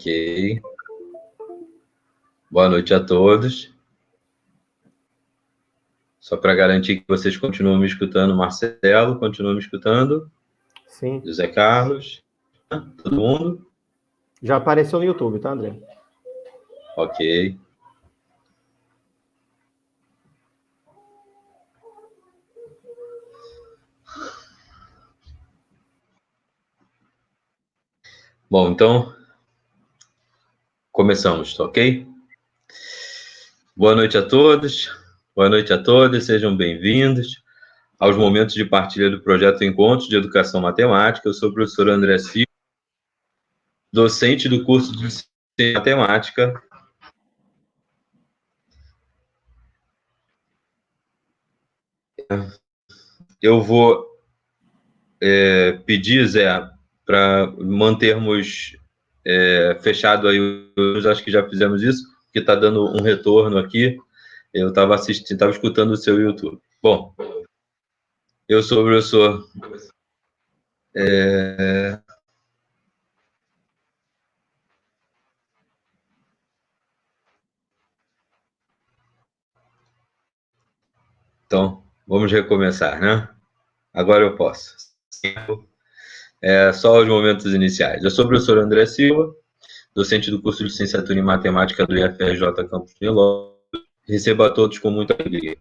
Ok. Boa noite a todos. Só para garantir que vocês continuam me escutando, Marcelo, continua me escutando? Sim. José Carlos? Todo mundo? Já apareceu no YouTube, tá, André? Ok. Bom, então, começamos, ok? Boa noite a todos, boa noite a todas, sejam bem-vindos aos momentos de partilha do projeto Encontros de Educação Matemática. Eu sou o professor André Silva, docente do curso de Matemática. Eu vou pedir, Zé, para mantermos fechado aí, acho que já fizemos isso, porque está dando um retorno aqui. Eu estava assistindo, estava escutando o seu YouTube. Bom, eu sou o professor. Então, vamos recomeçar, né? Agora eu posso. Só os momentos iniciais. Eu sou o professor André Silva, docente do curso de Licenciatura em Matemática do IFRJ Campus Nilópolis. Recebo a todos com muita alegria,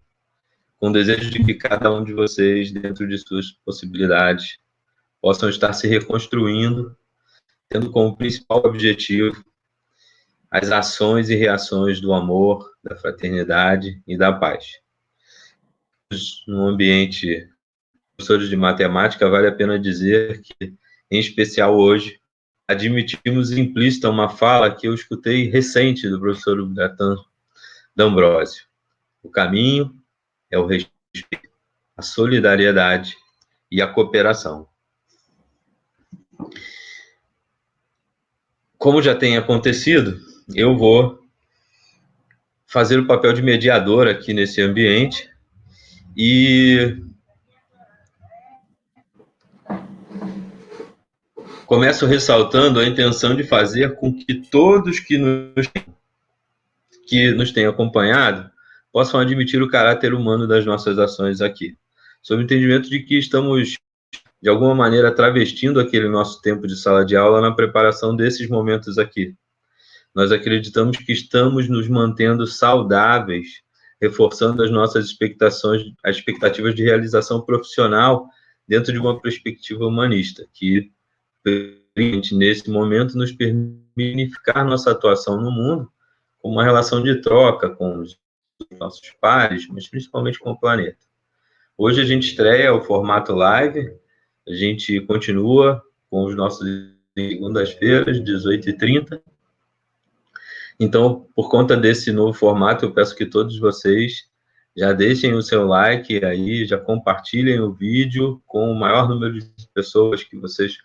com o desejo de que cada um de vocês, dentro de suas possibilidades, possam estar se reconstruindo, tendo como principal objetivo as ações e reações do amor, da fraternidade e da paz. Num ambiente professores de matemática, vale a pena dizer que, em especial hoje, admitimos implícita uma fala que eu escutei recente do professor Gatan D'Ambrosio. O caminho é o respeito, a solidariedade e a cooperação. Como já tem acontecido, eu vou fazer o papel de mediador aqui nesse ambiente e começo ressaltando a intenção de fazer com que todos que nos têm acompanhado possam admitir o caráter humano das nossas ações aqui, sob o entendimento de que estamos, de alguma maneira, travestindo aquele nosso tempo de sala de aula na preparação desses momentos aqui. Nós acreditamos que estamos nos mantendo saudáveis, reforçando as nossas expectativas de realização profissional dentro de uma perspectiva humanista, que, nesse momento, nos permite unificar nossa atuação no mundo com uma relação de troca com os nossos pares, mas principalmente com o planeta. Hoje a gente estreia o formato live, a gente continua com os nossos segundas-feiras, 18h30. Então, por conta desse novo formato, eu peço que todos vocês já deixem o seu like aí, já compartilhem o vídeo com o maior número de pessoas que vocês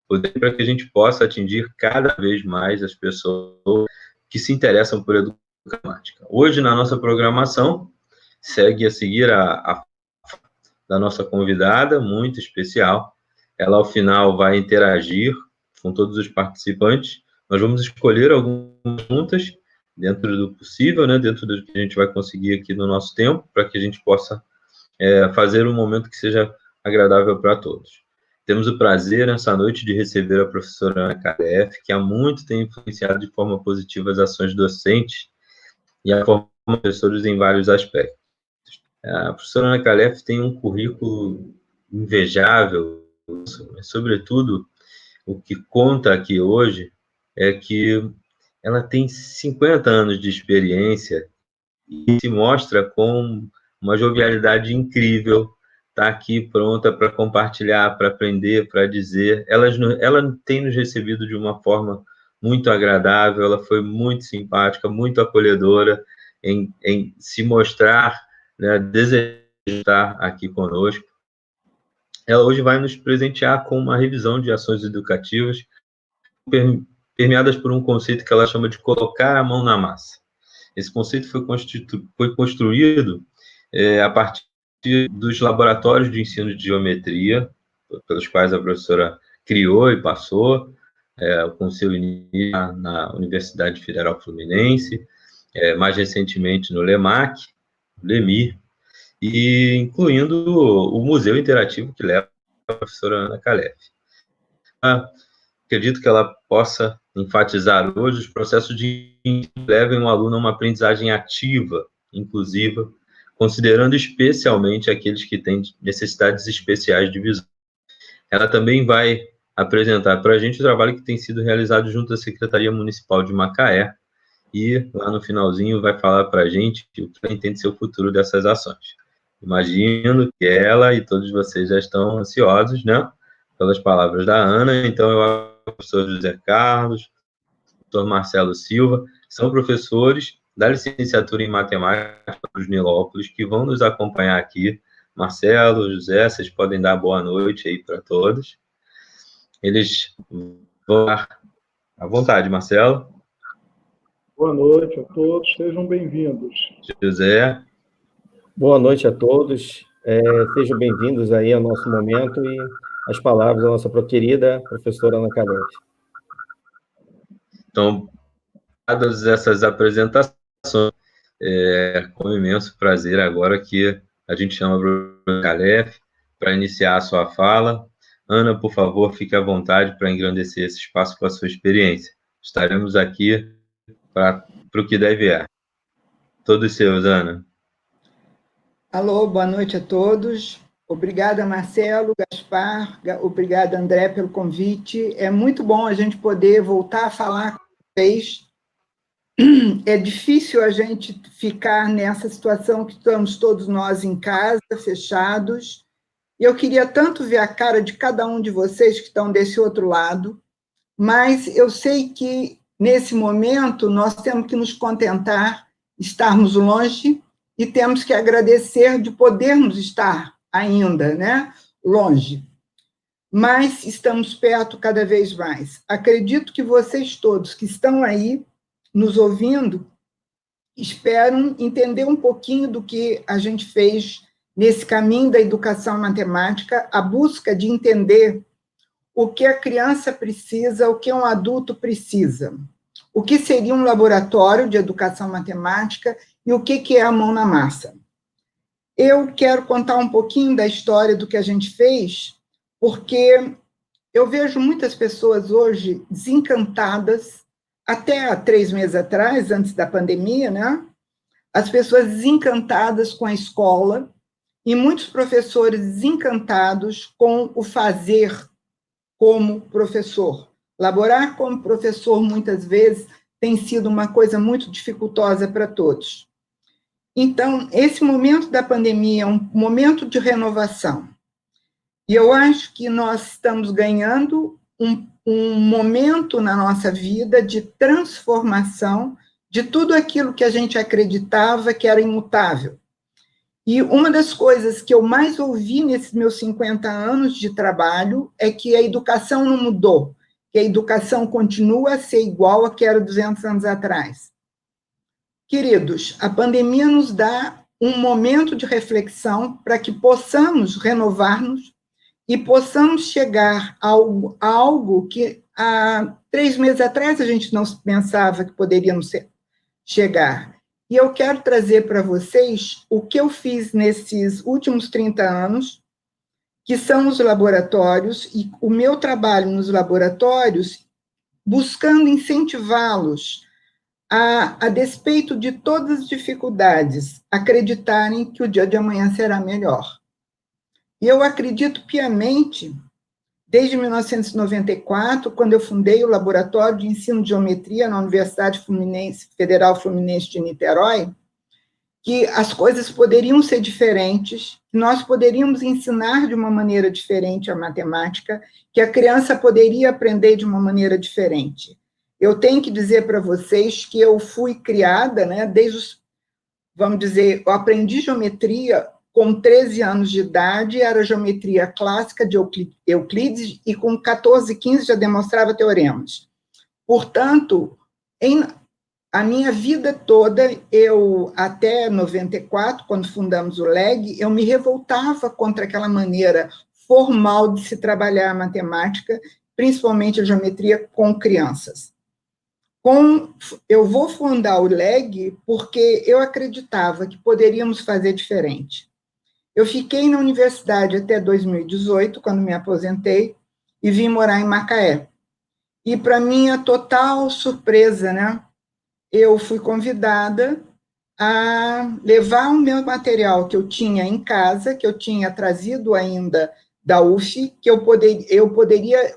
puderem, para que a gente possa atingir cada vez mais as pessoas que se interessam por educação matemática. Hoje, na nossa programação, segue a seguir a da nossa convidada, muito especial. Ela, ao final, vai interagir com todos os participantes. Nós vamos escolher algumas perguntas dentro do possível, né, dentro do que a gente vai conseguir aqui no nosso tempo, para que a gente possa fazer um momento que seja agradável para todos. Temos o prazer, nessa noite, de receber a professora Ana Calef, que há muito tem influenciado de forma positiva as ações docentes e a forma de professores em vários aspectos. A professora Ana Calef tem um currículo invejável, mas, sobretudo, o que conta aqui hoje é que ela tem 50 anos de experiência e se mostra com uma jovialidade incrível, está aqui pronta para compartilhar, para aprender, para dizer. Ela tem nos recebido de uma forma muito agradável, ela foi muito simpática, muito acolhedora em se mostrar, né, desejar estar aqui conosco. Ela hoje vai nos presentear com uma revisão de ações educativas permeadas por um conceito que ela chama de colocar a mão na massa. Esse conceito foi construído a partir dos laboratórios de ensino de geometria, pelos quais a professora criou e passou, com seu início na Universidade Federal Fluminense, mais recentemente no LEMAC, LEMIR, e incluindo o Museu Interativo que leva a professora Ana Calef. Acredito que ela possa enfatizar hoje os processos de que levem o aluno a uma aprendizagem ativa, inclusiva, considerando especialmente aqueles que têm necessidades especiais de visão. Ela também vai apresentar para a gente o trabalho que tem sido realizado junto à Secretaria Municipal de Macaé, e lá no finalzinho vai falar para a gente o que ela entende ser o futuro dessas ações. Imagino que ela e todos vocês já estão ansiosos, né, pelas palavras da Ana, então eu acho que o professor José Carlos, o professor Marcelo Silva, são professores da licenciatura em matemática dos Nilópolis, que vão nos acompanhar aqui. Marcelo, José, vocês podem dar boa noite aí para todos. Eles vão dar à vontade, Marcelo. Boa noite a todos, sejam bem-vindos. José. Boa noite a todos, sejam bem-vindos aí ao nosso momento e as palavras da nossa querida professora Ana Calef. Então, dadas essas apresentações, com imenso prazer agora que a gente chama a professora Calef para iniciar a sua fala. Ana, por favor, fique à vontade para engrandecer esse espaço com a sua experiência. Estaremos aqui para o que deve vier. Todos seus, Ana. Alô, boa noite a todos. Obrigada, Marcelo, Gaspar, obrigada, André, pelo convite. É muito bom a gente poder voltar a falar com vocês. É difícil a gente ficar nessa situação que estamos todos nós em casa, fechados. E eu queria tanto ver a cara de cada um de vocês que estão desse outro lado, mas eu sei que, nesse momento, nós temos que nos contentar, estarmos longe, e temos que agradecer de podermos estar ainda, né, longe. Mas estamos perto cada vez mais. Acredito que vocês todos que estão aí nos ouvindo esperam entender um pouquinho do que a gente fez nesse caminho da educação matemática, a busca de entender o que a criança precisa, o que um adulto precisa, o que seria um laboratório de educação matemática e o que é a mão na massa. Eu quero contar um pouquinho da história do que a gente fez, porque eu vejo muitas pessoas hoje desencantadas, até há 3 meses atrás, antes da pandemia, né? As pessoas desencantadas com a escola e muitos professores desencantados com o fazer como professor. Laborar como professor, muitas vezes, tem sido uma coisa muito dificultosa para todos. Então, esse momento da pandemia é um momento de renovação. E eu acho que nós estamos ganhando um momento na nossa vida de transformação de tudo aquilo que a gente acreditava que era imutável. E uma das coisas que eu mais ouvi nesses meus 50 anos de trabalho é que a educação não mudou, que a educação continua a ser igual a que era 200 anos atrás. Queridos, a pandemia nos dá um momento de reflexão para que possamos renovar-nos e possamos chegar a algo que há 3 meses atrás a gente não pensava que poderíamos chegar. E eu quero trazer para vocês o que eu fiz nesses últimos 30 anos, que são os laboratórios, e o meu trabalho nos laboratórios, buscando incentivá-los a despeito de todas as dificuldades, acreditarem que o dia de amanhã será melhor. E eu acredito piamente, desde 1994, quando eu fundei o Laboratório de Ensino de Geometria na Universidade Federal Fluminense de Niterói, que as coisas poderiam ser diferentes, que nós poderíamos ensinar de uma maneira diferente a matemática, que a criança poderia aprender de uma maneira diferente. Eu tenho que dizer para vocês que eu fui criada, né, vamos dizer, eu aprendi geometria com 13 anos de idade, era geometria clássica de Euclides, e com 14, 15 já demonstrava teoremas. Portanto, a minha vida toda, até 94, quando fundamos o LEG, eu me revoltava contra aquela maneira formal de se trabalhar a matemática, principalmente a geometria com crianças. Eu vou fundar o LEG porque eu acreditava que poderíamos fazer diferente. Eu fiquei na universidade até 2018, quando me aposentei, e vim morar em Macaé. E, para minha total surpresa, né, eu fui convidada a levar o meu material que eu tinha em casa, que eu tinha trazido ainda da UF, que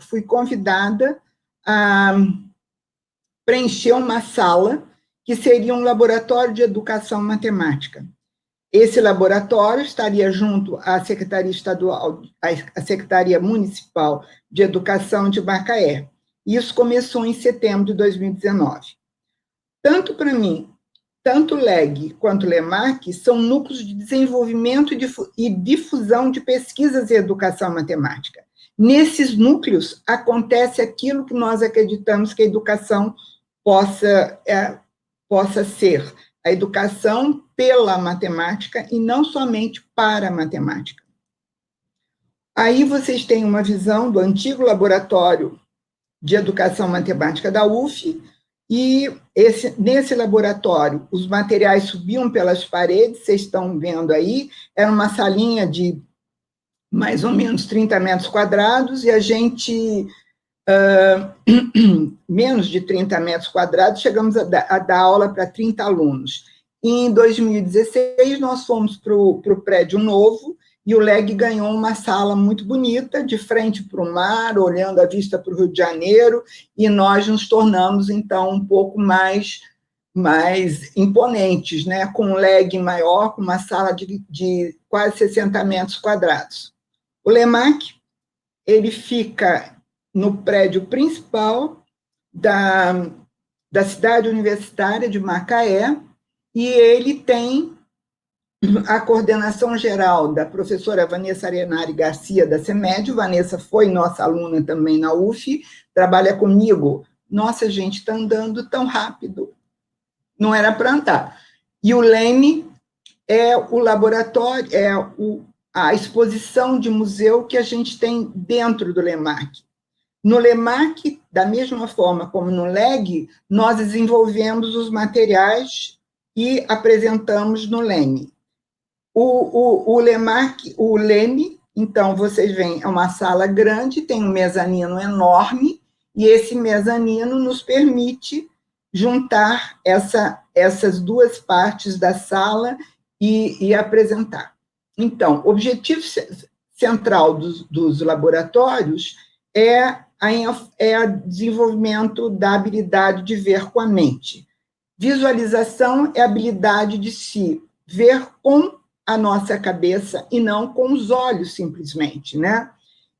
fui convidada a preencher uma sala que seria um laboratório de educação matemática. Esse laboratório estaria junto à Secretaria Estadual, à Secretaria Municipal de Educação de Macaé. Isso começou em setembro de 2019. Tanto para mim, tanto o LEG quanto o LEMAC são núcleos de desenvolvimento e difusão de pesquisas em educação matemática. Nesses núcleos acontece aquilo que nós acreditamos que a educação possa ser, a educação pela matemática e não somente para a matemática. Aí vocês têm uma visão do antigo laboratório de educação matemática da UF, e nesse laboratório os materiais subiam pelas paredes, vocês estão vendo aí, era uma salinha de mais ou menos 30 metros quadrados, e a gente, menos de 30 metros quadrados, chegamos a dar aula para 30 alunos. Em 2016, nós fomos para o prédio novo, e o LEG ganhou uma sala muito bonita, de frente para o mar, olhando a vista para o Rio de Janeiro, e nós nos tornamos, então, um pouco mais imponentes, né? Com um LEG maior, com uma sala de quase 60 metros quadrados. O LEMAC, ele fica no prédio principal da cidade universitária de Macaé, e ele tem a coordenação geral da professora Vanessa Arenari Garcia, da CEMED. Vanessa foi nossa aluna também na UF, trabalha comigo. Nossa, gente, está andando tão rápido. Não era para andar. E o LEME é o laboratório, a exposição de museu que a gente tem dentro do LEMAC. No LEMAC, da mesma forma como no LEG, nós desenvolvemos os materiais e apresentamos no LEME. O LEME, então, vocês veem, é uma sala grande, tem um mezanino enorme, e esse mezanino nos permite juntar essas duas partes da sala e apresentar. Então, o objetivo central dos laboratórios é o desenvolvimento da habilidade de ver com a mente. Visualização é a habilidade de se ver com a nossa cabeça e não com os olhos, simplesmente, né?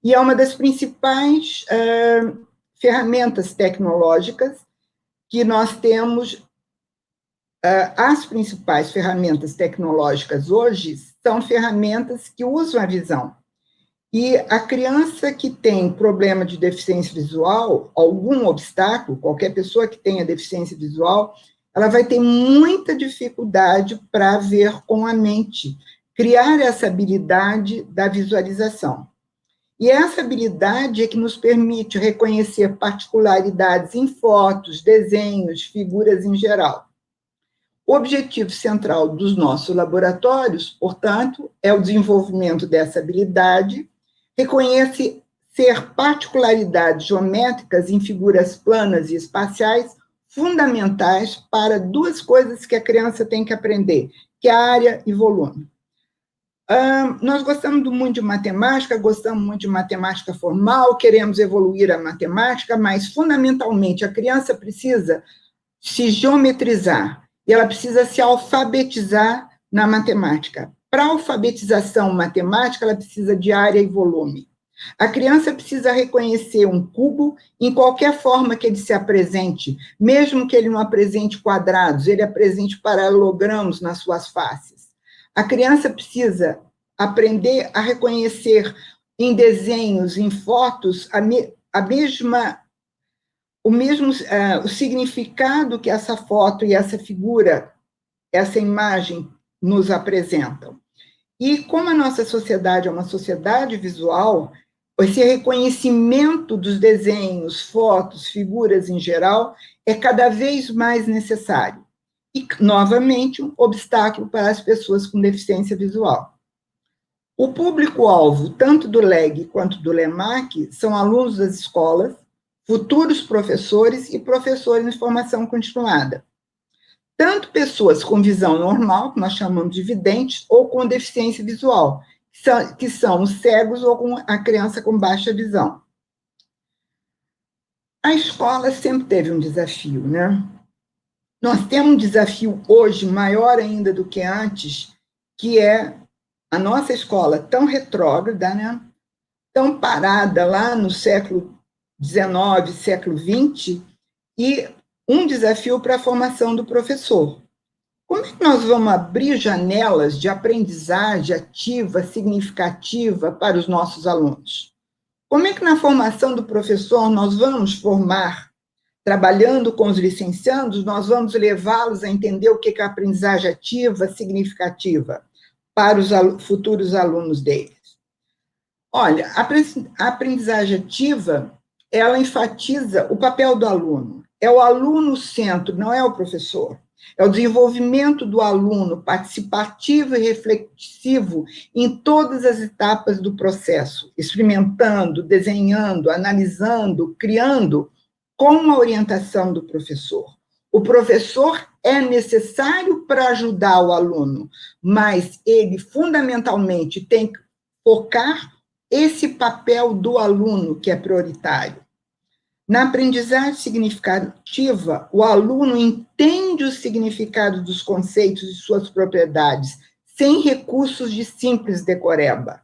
E é uma das principais ferramentas tecnológicas que nós temos. As principais ferramentas tecnológicas hoje são ferramentas que usam a visão. E a criança que tem problema de deficiência visual, algum obstáculo, qualquer pessoa que tenha deficiência visual, ela vai ter muita dificuldade para ver com a mente, criar essa habilidade da visualização. E essa habilidade é que nos permite reconhecer particularidades em fotos, desenhos, figuras em geral. O objetivo central dos nossos laboratórios, portanto, é o desenvolvimento dessa habilidade, reconhecer particularidades geométricas em figuras planas e espaciais, fundamentais para duas coisas que a criança tem que aprender, que é área e volume. Nós gostamos muito de matemática, gostamos muito de matemática formal, queremos evoluir a matemática, mas, fundamentalmente, a criança precisa se geometrizar e ela precisa se alfabetizar na matemática. Para a alfabetização matemática, ela precisa de área e volume. A criança precisa reconhecer um cubo em qualquer forma que ele se apresente, mesmo que ele não apresente quadrados, ele apresente paralelogramos nas suas faces. A criança precisa aprender a reconhecer em desenhos, em fotos, o significado que essa foto e essa figura, essa imagem nos apresentam. E como a nossa sociedade é uma sociedade visual, esse reconhecimento dos desenhos, fotos, figuras em geral, é cada vez mais necessário. E, novamente, um obstáculo para as pessoas com deficiência visual. O público-alvo, tanto do LEG quanto do LEMAC, são alunos das escolas, futuros professores e professores em formação continuada. Tanto pessoas com visão normal, que nós chamamos de videntes, ou com deficiência visual, que são os cegos ou com a criança com baixa visão. A escola sempre teve um desafio, né? Nós temos um desafio hoje maior ainda do que antes, que é a nossa escola tão retrógrada, né? Tão parada lá no século XIX, século XX, e um desafio para a formação do professor. Como é que nós vamos abrir janelas de aprendizagem ativa, significativa para os nossos alunos? Como é que na formação do professor nós vamos formar, trabalhando com os licenciandos, nós vamos levá-los a entender o que é a aprendizagem ativa, significativa, para os futuros alunos deles? Olha, a aprendizagem ativa, ela enfatiza o papel do aluno. É o aluno o centro, não é o professor. É o desenvolvimento do aluno participativo e reflexivo em todas as etapas do processo, experimentando, desenhando, analisando, criando, com a orientação do professor. O professor é necessário para ajudar o aluno, mas ele, fundamentalmente, tem que focar esse papel do aluno, que é prioritário. Na aprendizagem significativa, o aluno entende o significado dos conceitos e suas propriedades, sem recursos de simples decoreba.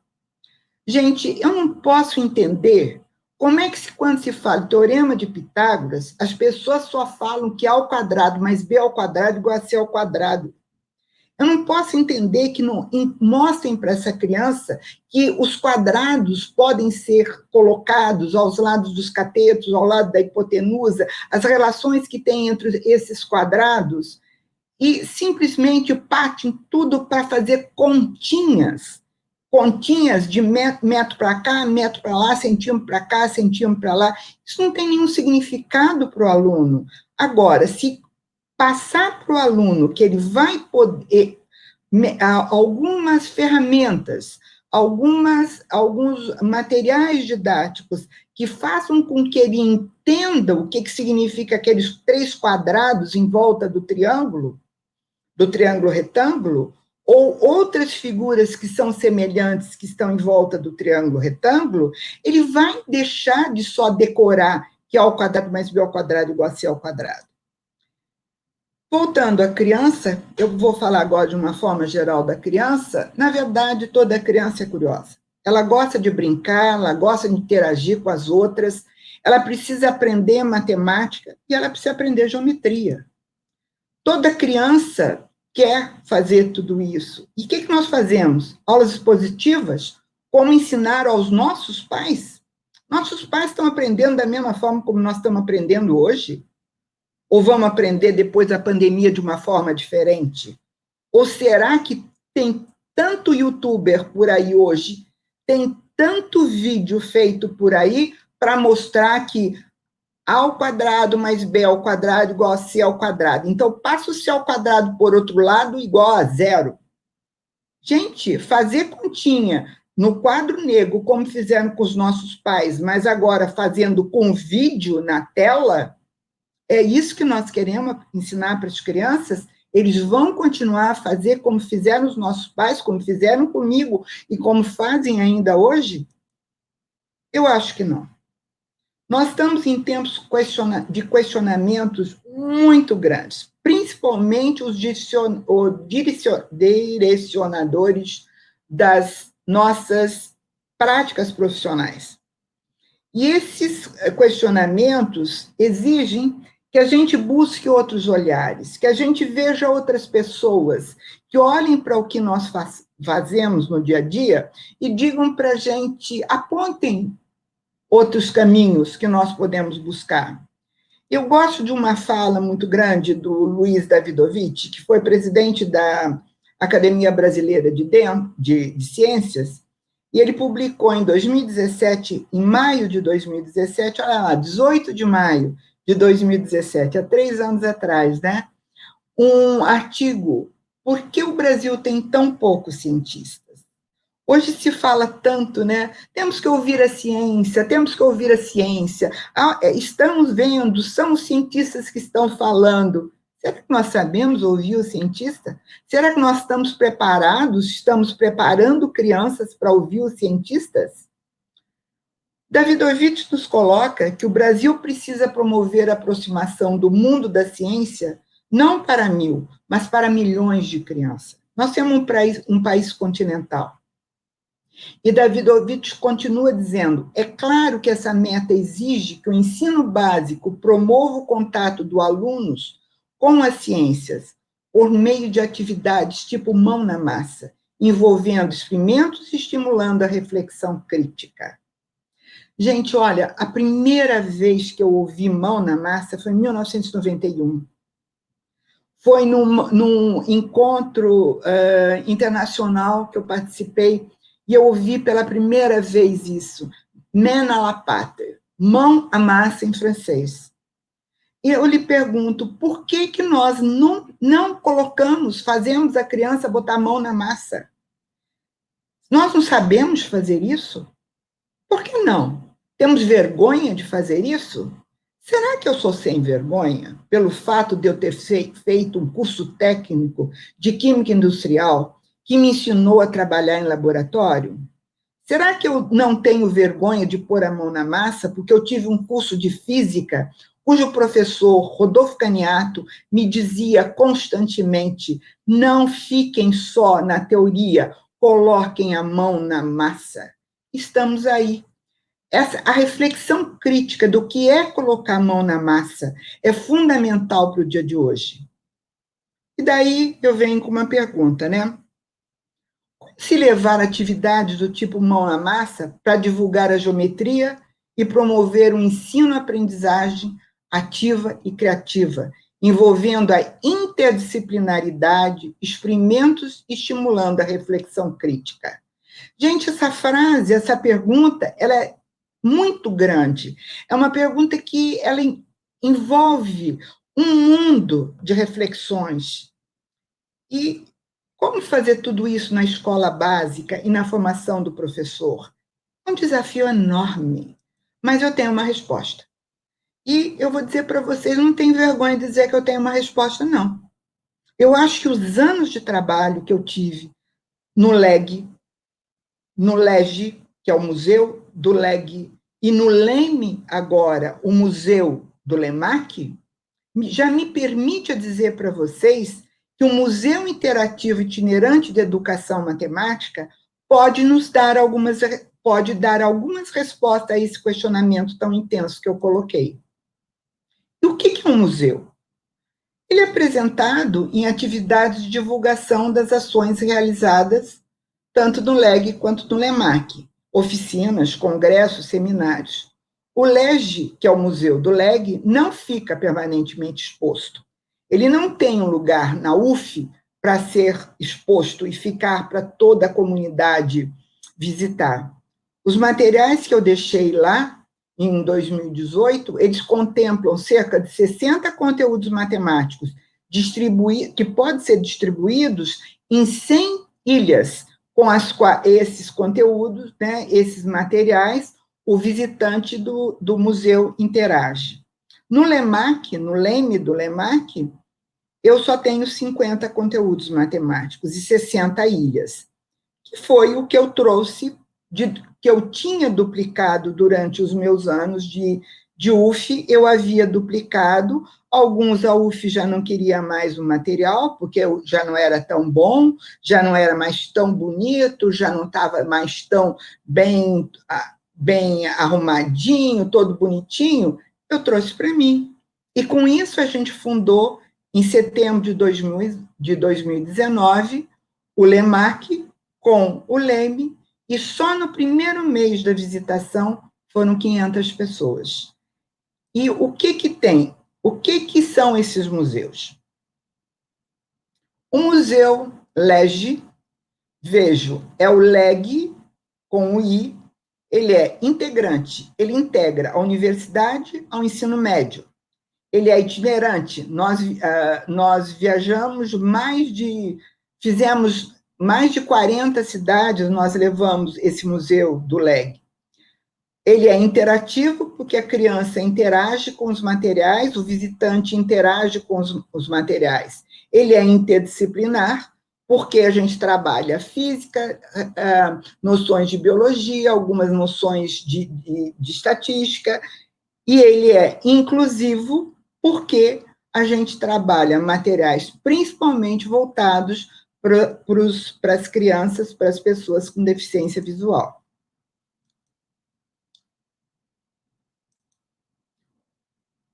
Gente, eu não posso entender como é que, quando se fala teorema de Pitágoras, as pessoas só falam que A ao quadrado mais B ao quadrado igual a C ao quadrado. Eu não posso entender que não mostrem para essa criança que os quadrados podem ser colocados aos lados dos catetos, ao lado da hipotenusa, as relações que tem entre esses quadrados, e simplesmente partem tudo para fazer continhas de metro para cá, metro para lá, centímetro para cá, centímetro para lá. Isso não tem nenhum significado para o aluno. Agora, se passar para o aluno que ele vai poder algumas ferramentas, alguns materiais didáticos que façam com que ele entenda o que significa aqueles 3 quadrados em volta do triângulo retângulo, ou outras figuras que são semelhantes, que estão em volta do triângulo retângulo, ele vai deixar de só decorar que A ao quadrado mais B ao quadrado igual a C ao quadrado. Voltando à criança, eu vou falar agora de uma forma geral da criança. Na verdade, toda criança é curiosa. Ela gosta de brincar, ela gosta de interagir com as outras, ela precisa aprender matemática e ela precisa aprender geometria. Toda criança quer fazer tudo isso. E o que nós fazemos? Aulas expositivas? Como ensinar aos nossos pais? Nossos pais estão aprendendo da mesma forma como nós estamos aprendendo hoje? Ou vamos aprender depois da pandemia de uma forma diferente? Ou será que tem tanto youtuber por aí hoje, tem tanto vídeo feito por aí para mostrar que A ao quadrado mais B ao quadrado igual a C ao quadrado. Então, passa o C ao quadrado por outro lado igual a 0. Gente, fazer continha no quadro negro, como fizeram com os nossos pais, mas agora fazendo com vídeo na tela, é isso que nós queremos ensinar para as crianças? Eles vão continuar a fazer como fizeram os nossos pais, como fizeram comigo e como fazem ainda hoje? Eu acho que não. Nós estamos em tempos de questionamentos muito grandes, principalmente os direcionadores das nossas práticas profissionais. E esses questionamentos exigem que a gente busque outros olhares, que a gente veja outras pessoas, que olhem para o que nós fazemos no dia a dia e digam para a gente, apontem outros caminhos que nós podemos buscar. Eu gosto de uma fala muito grande do Luiz Davidovich, que foi presidente da Academia Brasileira de Ciências, E ele publicou em 2017, em maio de 2017, olha lá, 18 de maio de 2017, há 3 anos atrás, né? Um artigo, por que o Brasil tem tão poucos cientistas? Hoje se fala tanto, né? Temos que ouvir a ciência, temos que ouvir a ciência. Estamos vendo, são os cientistas que estão falando. Será que nós sabemos ouvir o cientista? Será que nós estamos preparados, estamos preparando crianças para ouvir os cientistas? Davidovich nos coloca que o Brasil precisa promover a aproximação do mundo da ciência não para 1.000, mas para milhões de crianças. Nós temos um país continental. E Davidovich continua dizendo, é claro que essa meta exige que o ensino básico promova o contato dos alunos com as ciências, por meio de atividades tipo mão na massa, envolvendo experimentos e estimulando a reflexão crítica. Gente, olha, a primeira vez que eu ouvi mão na massa foi em 1991. Foi num encontro internacional que eu participei, e eu ouvi pela primeira vez isso, main à la pâte, mão à massa em francês. E eu lhe pergunto, por que nós não colocamos, fazemos a criança botar a mão na massa? Nós não sabemos fazer isso? Por que não? Temos vergonha de fazer isso? Será que eu sou sem vergonha pelo fato de eu ter feito um curso técnico de química industrial que me ensinou a trabalhar em laboratório? Será que eu não tenho vergonha de pôr a mão na massa porque eu tive um curso de física cujo professor, Rodolfo Caniato, me dizia constantemente, não fiquem só na teoria, coloquem a mão na massa. Estamos aí. A reflexão crítica do que é colocar a mão na massa é fundamental para o dia de hoje. E daí eu venho com uma pergunta, né? Como se levar atividades do tipo mão na massa para divulgar a geometria e promover um ensino-aprendizagem ativa e criativa, envolvendo a interdisciplinaridade, experimentos e estimulando a reflexão crítica? Gente, essa frase, essa pergunta, ela é muito grande. É uma pergunta que ela envolve um mundo de reflexões. E como fazer tudo isso na escola básica e na formação do professor? É um desafio enorme, mas eu tenho uma resposta. E eu vou dizer para vocês, não tenho vergonha de dizer que eu tenho uma resposta, não. Eu acho que os anos de trabalho que eu tive no LEG, que é o Museu do LEG, e no LEME, agora, o Museu do LEMAC, já me permite dizer para vocês que o Museu Interativo Itinerante de Educação Matemática pode dar algumas respostas a esse questionamento tão intenso que eu coloquei. E o que é um museu? Ele é apresentado em atividades de divulgação das ações realizadas tanto no LEG quanto no LEMAC, oficinas, congressos, seminários. O LEG, que é o Museu do LEG, não fica permanentemente exposto. Ele não tem um lugar na UF para ser exposto e ficar para toda a comunidade visitar. Os materiais que eu deixei lá, em 2018, eles contemplam cerca de 60 conteúdos matemáticos que podem ser distribuídos em 100 ilhas, com esses conteúdos, né, esses materiais, o visitante do museu interage. No LEMAC, no LEME do LEMAC, eu só tenho 50 conteúdos matemáticos e 60 ilhas, que foi o que eu trouxe, que eu tinha duplicado durante os meus anos de UF, eu havia duplicado, alguns a UF já não queria mais o material, porque já não era tão bom, já não era mais tão bonito, já não estava mais tão bem arrumadinho, todo bonitinho, eu trouxe para mim. E com isso a gente fundou, em setembro de 2019, o LEMAC com o LEME, e só no primeiro mês da visitação foram 500 pessoas. E o que tem? O que são esses museus? O Museu LEG, vejo, é o LEG com o I, ele é integrante, ele integra a universidade ao ensino médio. Ele é itinerante, nós fizemos mais de 40 cidades, nós levamos esse museu do LEG. Ele é interativo, porque a criança interage com os materiais, o visitante interage com os materiais. Ele é interdisciplinar, porque a gente trabalha física, noções de biologia, algumas noções de estatística, e ele é inclusivo, porque a gente trabalha materiais principalmente voltados para as crianças, para as pessoas com deficiência visual.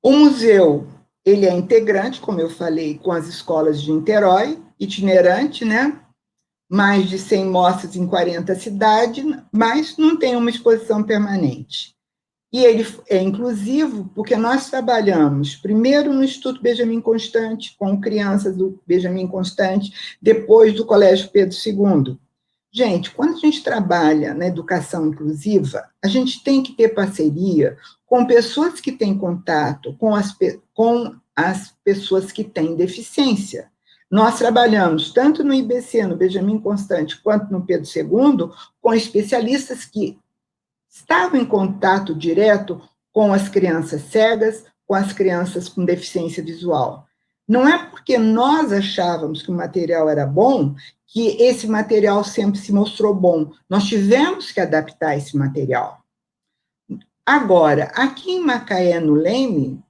O museu, ele é integrante, como eu falei, com as escolas de Niterói, itinerante, né? Mais de 100 mostras em 40 cidades, mas não tem uma exposição permanente. E ele é inclusivo porque nós trabalhamos primeiro no Instituto Benjamin Constant, com crianças do Benjamin Constant, depois do Colégio Pedro II. Gente, quando a gente trabalha na educação inclusiva, a gente tem que ter parceria com pessoas que têm contato com as pessoas que têm deficiência. Nós trabalhamos tanto no IBC, no Benjamin Constant, quanto no Pedro II, com especialistas que estavam em contato direto com as crianças cegas, com as crianças com deficiência visual. Não é porque nós achávamos que o material era bom que esse material sempre se mostrou bom. Nós tivemos que adaptar esse material. Agora, aqui em Macaé, no Leme,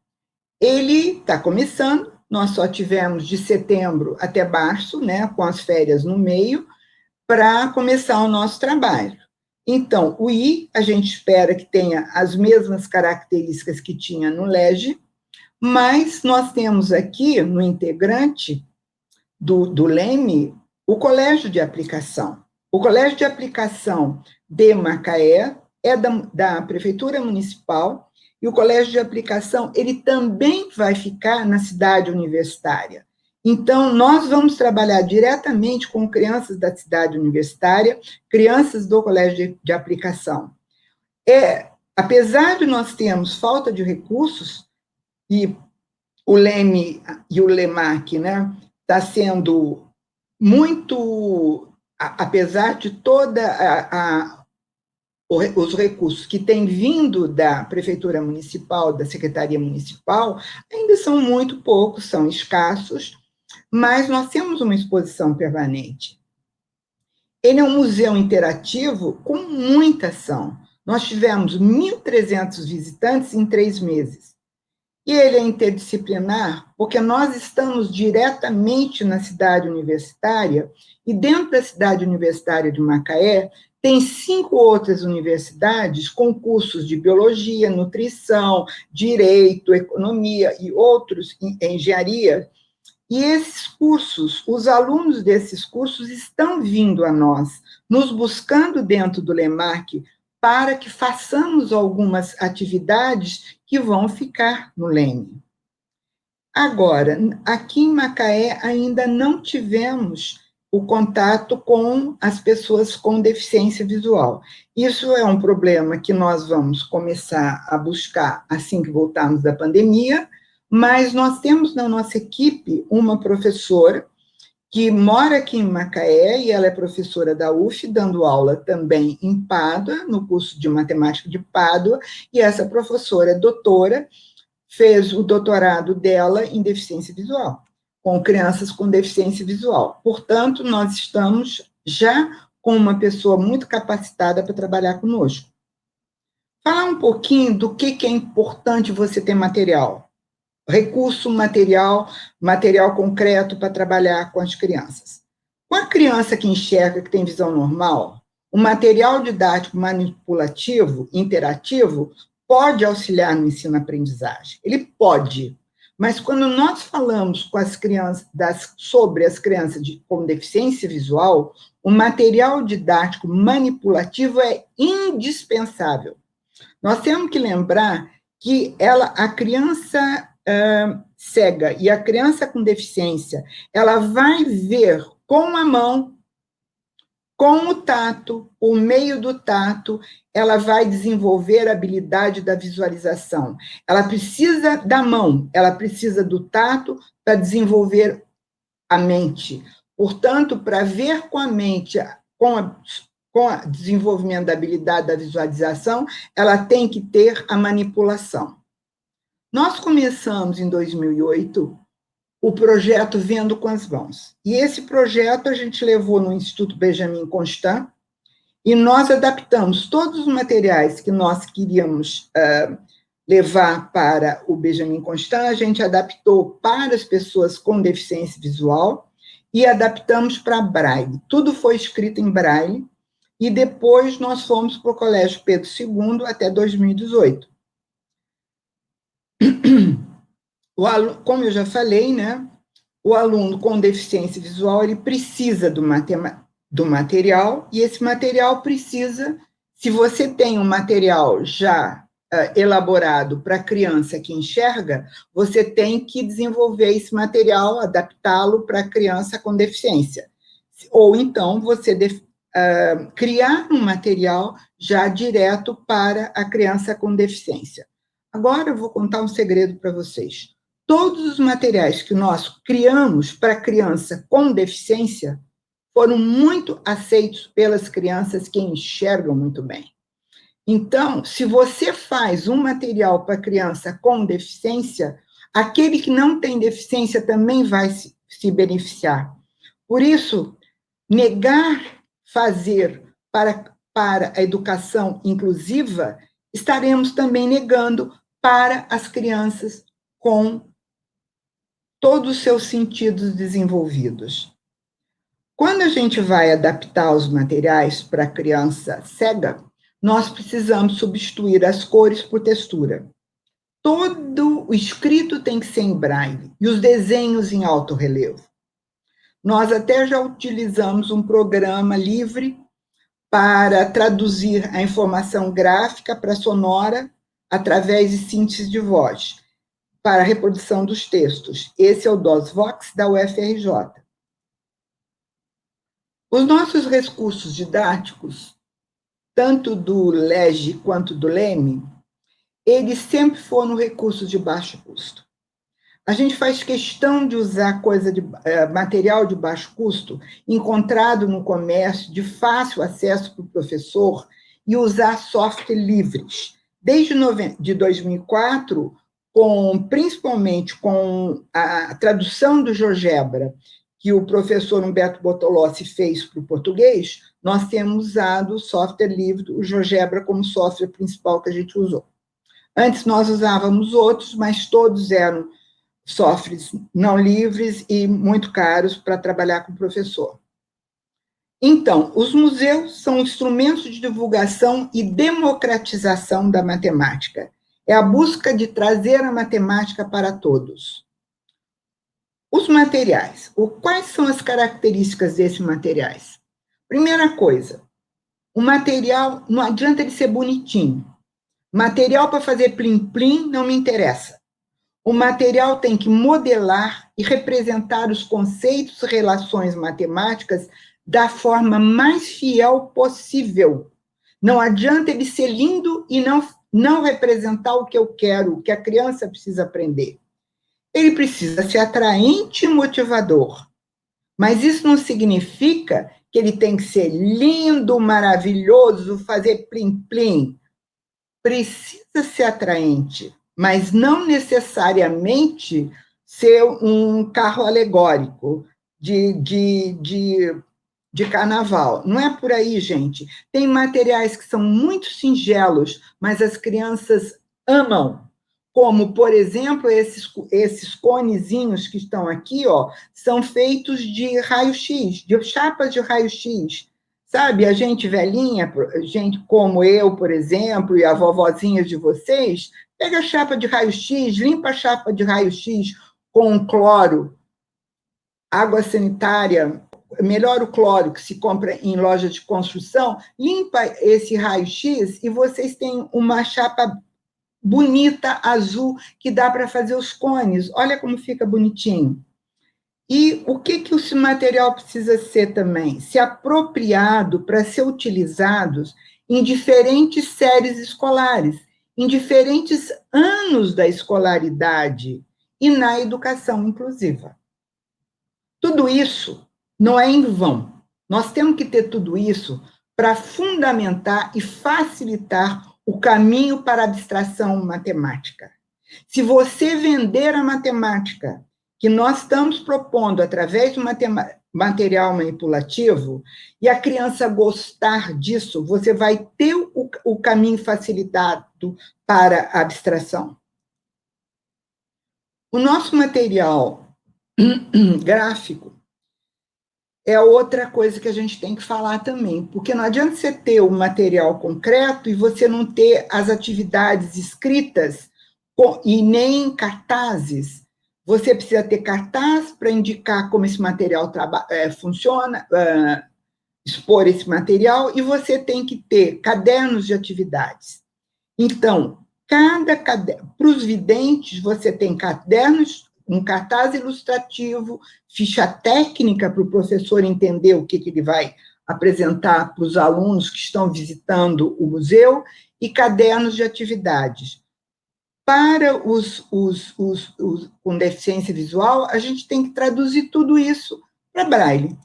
ele está começando, nós só tivemos de setembro até março, né, com as férias no meio, para começar o nosso trabalho. Então, o I, a gente espera que tenha as mesmas características que tinha no LEGE, mas nós temos aqui, no integrante do Leme, o colégio de aplicação. O colégio de aplicação de Macaé é da Prefeitura Municipal, e o colégio de aplicação, ele também vai ficar na cidade universitária. Então, nós vamos trabalhar diretamente com crianças da cidade universitária, crianças do colégio de aplicação. Apesar de nós termos falta de recursos, e o Leme e o LEMAC, né, está sendo muito, apesar de toda os recursos que têm vindo da Prefeitura Municipal, da Secretaria Municipal, ainda são muito poucos, são escassos, mas nós temos uma exposição permanente. Ele é um museu interativo com muita ação. Nós tivemos 1.300 visitantes em 3 meses. E ele é interdisciplinar porque nós estamos diretamente na cidade universitária, e dentro da cidade universitária de Macaé, tem 5 outras universidades com cursos de biologia, nutrição, direito, economia e outros, engenharia. E esses cursos, os alunos desses cursos estão vindo a nós, nos buscando dentro do LEMAC, para que façamos algumas atividades que vão ficar no Leme. Agora, aqui em Macaé ainda não tivemos o contato com as pessoas com deficiência visual. Isso é um problema que nós vamos começar a buscar assim que voltarmos da pandemia, mas nós temos na nossa equipe uma professora que mora aqui em Macaé, e ela é professora da UF, dando aula também em Pádua, no curso de matemática de Pádua, e essa professora é doutora, fez o doutorado dela em deficiência visual, com crianças com deficiência visual. Portanto, nós estamos já com uma pessoa muito capacitada para trabalhar conosco. Falar um pouquinho do que é importante você ter material. Recurso, material concreto para trabalhar com as crianças. Com a criança que enxerga, que tem visão normal, o material didático manipulativo, interativo, pode auxiliar no ensino-aprendizagem. Ele pode, mas quando nós falamos com as crianças, sobre as crianças com deficiência visual, o material didático manipulativo é indispensável. Nós temos que lembrar que a criança cega e a criança com deficiência, ela vai ver com a mão Com o tato, por meio do tato, ela vai desenvolver a habilidade da visualização. Ela precisa da mão, ela precisa do tato para desenvolver a mente. Portanto, para ver com a mente, com o desenvolvimento da habilidade da visualização, ela tem que ter a manipulação. Nós começamos, em 2008, o projeto Vendo com as Mãos. E esse projeto a gente levou no Instituto Benjamin Constant, e nós adaptamos todos os materiais que nós queríamos levar para o Benjamin Constant, a gente adaptou para as pessoas com deficiência visual e adaptamos para Braille. Tudo foi escrito em Braille, e depois nós fomos para o Colégio Pedro II até 2018. Como eu já falei, né, o aluno com deficiência visual ele precisa do material, e esse material precisa, se você tem um material já elaborado para criança que enxerga, você tem que desenvolver esse material, adaptá-lo para a criança com deficiência. Ou então você criar um material já direto para a criança com deficiência. Agora eu vou contar um segredo para vocês. Todos os materiais que nós criamos para criança com deficiência foram muito aceitos pelas crianças que enxergam muito bem. Então, se você faz um material para criança com deficiência, aquele que não tem deficiência também vai se beneficiar. Por isso, negar fazer para a educação inclusiva, estaremos também negando para as crianças com todos os seus sentidos desenvolvidos. Quando a gente vai adaptar os materiais para a criança cega, nós precisamos substituir as cores por textura. Todo o escrito tem que ser em braille e os desenhos em alto relevo. Nós até já utilizamos um programa livre para traduzir a informação gráfica para sonora através de síntese de voz, para a reprodução dos textos. Esse é o DOSVox da UFRJ. Os nossos recursos didáticos, tanto do LEGE quanto do LEME, eles sempre foram recursos de baixo custo. A gente faz questão de usar material de baixo custo, encontrado no comércio, de fácil acesso para o professor, e usar software livres. Desde 2004, principalmente com a tradução do GeoGebra, que o professor Humberto Bortolossi fez para o português, nós temos usado o software livre, o GeoGebra, como software principal que a gente usou. Antes nós usávamos outros, mas todos eram softwares não livres e muito caros para trabalhar com o professor. Então, os museus são instrumentos de divulgação e democratização da matemática. É a busca de trazer a matemática para todos. Os materiais. Quais são as características desses materiais? Primeira coisa, o material, não adianta ele ser bonitinho. Material para fazer plim-plim não me interessa. O material tem que modelar e representar os conceitos e relações matemáticas da forma mais fiel possível. Não adianta ele ser lindo e não representar o que eu quero, o que a criança precisa aprender. Ele precisa ser atraente e motivador. Mas isso não significa que ele tem que ser lindo, maravilhoso, fazer plim-plim. Precisa ser atraente, mas não necessariamente ser um carro alegórico de carnaval. Não é por aí, gente. Tem materiais que são muito singelos, mas as crianças amam. Como, por exemplo, esses conezinhos que estão aqui, ó, são feitos de raio-x, de chapas de raio-x. Sabe, a gente velhinha, gente como eu, por exemplo, e a vovozinha de vocês, pega a chapa de raio-x, limpa a chapa de raio-x com cloro, água sanitária, melhor o cloro que se compra em loja de construção, limpa esse raio-x e vocês têm uma chapa bonita, azul, que dá para fazer os cones. Olha como fica bonitinho. E o que esse material precisa ser também? Ser apropriado para ser utilizado em diferentes séries escolares, em diferentes anos da escolaridade e na educação inclusiva. Tudo isso não é em vão. Nós temos que ter tudo isso para fundamentar e facilitar o caminho para a abstração matemática. Se você vender a matemática que nós estamos propondo através do material manipulativo, e a criança gostar disso, você vai ter o caminho facilitado para a abstração. O nosso material gráfico é outra coisa que a gente tem que falar também, porque não adianta você ter o material concreto e você não ter as atividades escritas e nem cartazes. Você precisa ter cartaz para indicar como esse material funciona, expor esse material, e você tem que ter cadernos de atividades. Então, para os videntes, você tem cadernos, um cartaz ilustrativo, ficha técnica para o professor entender o que ele vai apresentar para os alunos que estão visitando o museu, e cadernos de atividades. Para os com deficiência visual, a gente tem que traduzir tudo isso para Braille.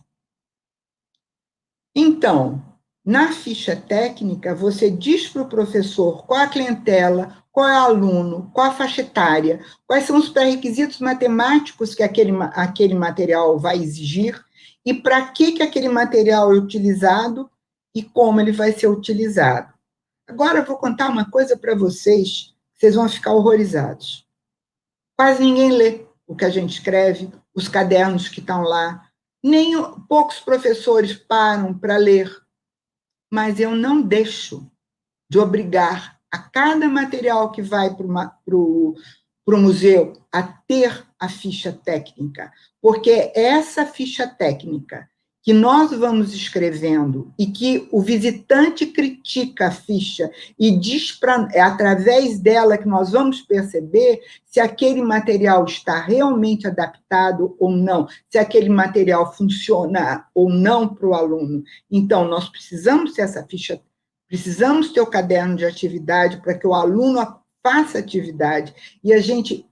Então, na ficha técnica, você diz para o professor qual a clientela, qual é o aluno, qual a faixa etária, quais são os pré-requisitos matemáticos que aquele material vai exigir e para que aquele material é utilizado e como ele vai ser utilizado. Agora, eu vou contar uma coisa para vocês. Vocês vão ficar horrorizados. Quase ninguém lê o que a gente escreve, os cadernos que estão lá. Poucos professores param para ler. Mas eu não deixo de obrigar a cada material que vai para o museu a ter a ficha técnica, porque é essa ficha técnica que nós vamos escrevendo e que o visitante critica a ficha e diz é através dela que nós vamos perceber se aquele material está realmente adaptado ou não, se aquele material funciona ou não para o aluno. Então, nós precisamos ter essa ficha, precisamos ter o caderno de atividade para que o aluno faça atividade e a gente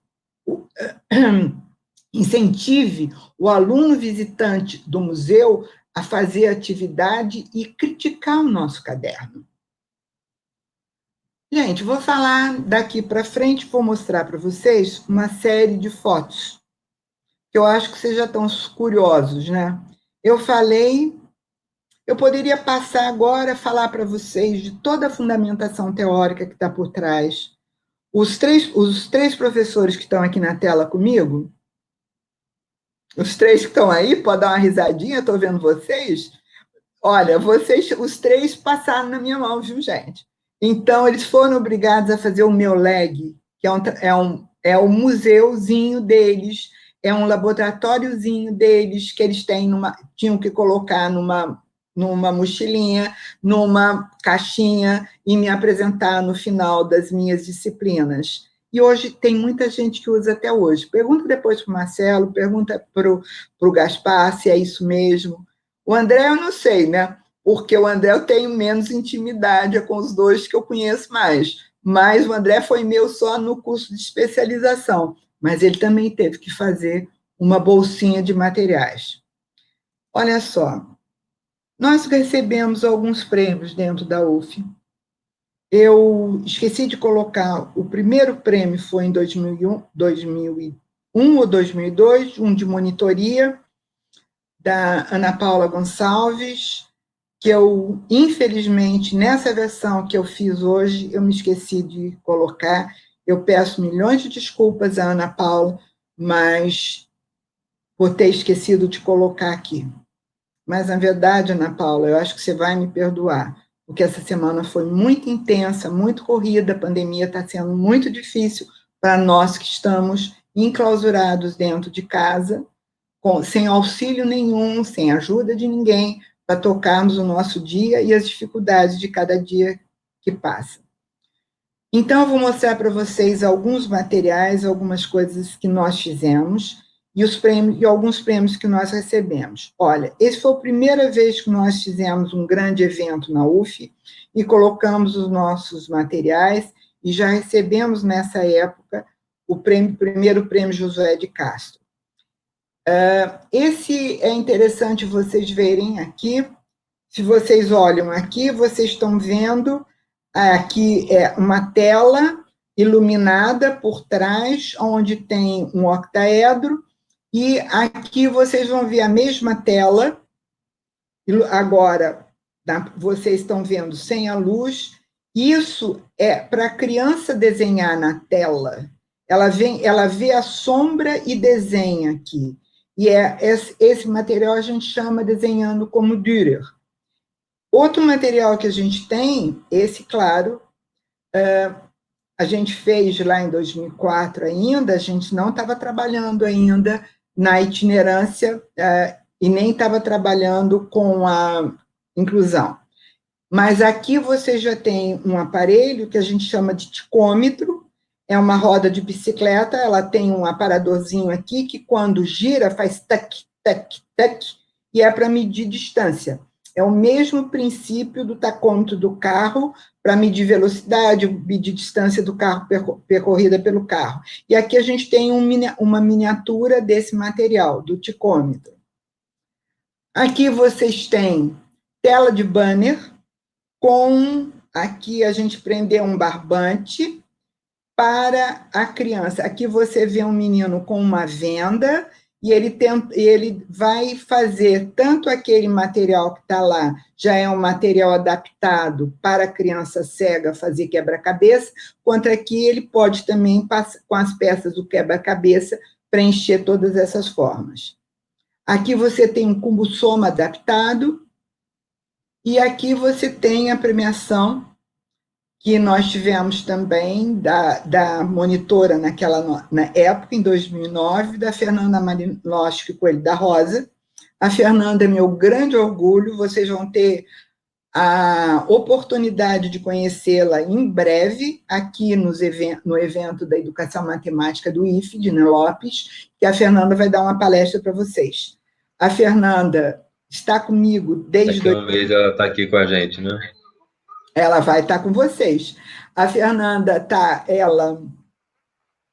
incentive o aluno visitante do museu a fazer atividade e criticar o nosso caderno. Gente, vou falar daqui para frente, vou mostrar para vocês uma série de fotos, que eu acho que vocês já estão curiosos, né? Eu poderia passar agora a falar para vocês de toda a fundamentação teórica que está por trás. Os três professores que estão aqui na tela comigo, os três que estão aí, pode dar uma risadinha, estou vendo vocês. Olha, os três passaram na minha mão, viu, gente? Então, eles foram obrigados a fazer o meu leg, que é o museuzinho deles, é um laboratóriozinho deles, que eles tinham que colocar numa mochilinha, numa caixinha, e me apresentar no final das minhas disciplinas. E hoje tem muita gente que usa até hoje. Pergunta depois para o Marcelo, pergunta para o Gaspar se é isso mesmo. O André eu não sei, né? Porque o André eu tenho menos intimidade com os dois que eu conheço mais. Mas o André foi meu só no curso de especialização. Mas ele também teve que fazer uma bolsinha de materiais. Olha só, nós recebemos alguns prêmios dentro da UF. Eu esqueci de colocar, o primeiro prêmio foi em 2001 ou 2002, um de monitoria, da Ana Paula Gonçalves, que eu, infelizmente, nessa versão que eu fiz hoje, eu me esqueci de colocar. Eu peço milhões de desculpas à Ana Paula, mas por ter esquecido de colocar aqui. Mas, na verdade, Ana Paula, eu acho que você vai me perdoar, porque essa semana foi muito intensa, muito corrida, a pandemia está sendo muito difícil para nós que estamos enclausurados dentro de casa, sem auxílio nenhum, sem ajuda de ninguém, para tocarmos o nosso dia e as dificuldades de cada dia que passa. Então, eu vou mostrar para vocês alguns materiais, algumas coisas que nós fizemos, e os prêmios e alguns prêmios que nós recebemos. Olha, esse foi a primeira vez que nós fizemos um grande evento na UF e colocamos os nossos materiais e já recebemos nessa época o primeiro prêmio Josué de Castro. Esse é interessante vocês verem aqui. Se vocês olham aqui, vocês estão vendo aqui é uma tela iluminada por trás, onde tem um octaedro, e aqui vocês vão ver a mesma tela, agora vocês estão vendo sem a luz. Isso é para a criança desenhar na tela. Ela vê a sombra e desenha aqui. E esse material a gente chama desenhando como Dürer. Outro material que a gente tem, esse, claro, a gente fez lá em 2004 ainda, a gente não estava trabalhando ainda na itinerância e nem estava trabalhando com a inclusão. Mas aqui você já tem um aparelho que a gente chama de ticômetro, é uma roda de bicicleta, ela tem um aparadorzinho aqui que quando gira faz tac, tac, tac, e é para medir distância. É o mesmo princípio do tacômetro do carro para medir velocidade, medir distância do carro percorrida pelo carro. E aqui a gente tem uma miniatura desse material, do ticômetro. Aqui vocês têm tela de banner aqui a gente prendeu um barbante para a criança. Aqui você vê um menino com uma venda, e ele vai fazer tanto aquele material que está lá, já é um material adaptado para a criança cega fazer quebra-cabeça, quanto aqui ele pode também, com as peças do quebra-cabeça, preencher todas essas formas. Aqui você tem um cubo-soma adaptado, e aqui você tem a premiação que nós tivemos também da monitora na época, em 2009, da Fernanda Malinowski Coelho da Rosa. A Fernanda é meu grande orgulho, vocês vão ter a oportunidade de conhecê-la em breve, aqui no evento da Educação Matemática do IFE, de Ney Lopes, que a Fernanda vai dar uma palestra para vocês. A Fernanda está comigo desde... Daqui uma vez ela está aqui com a gente, né? Ela vai estar com vocês. A Fernanda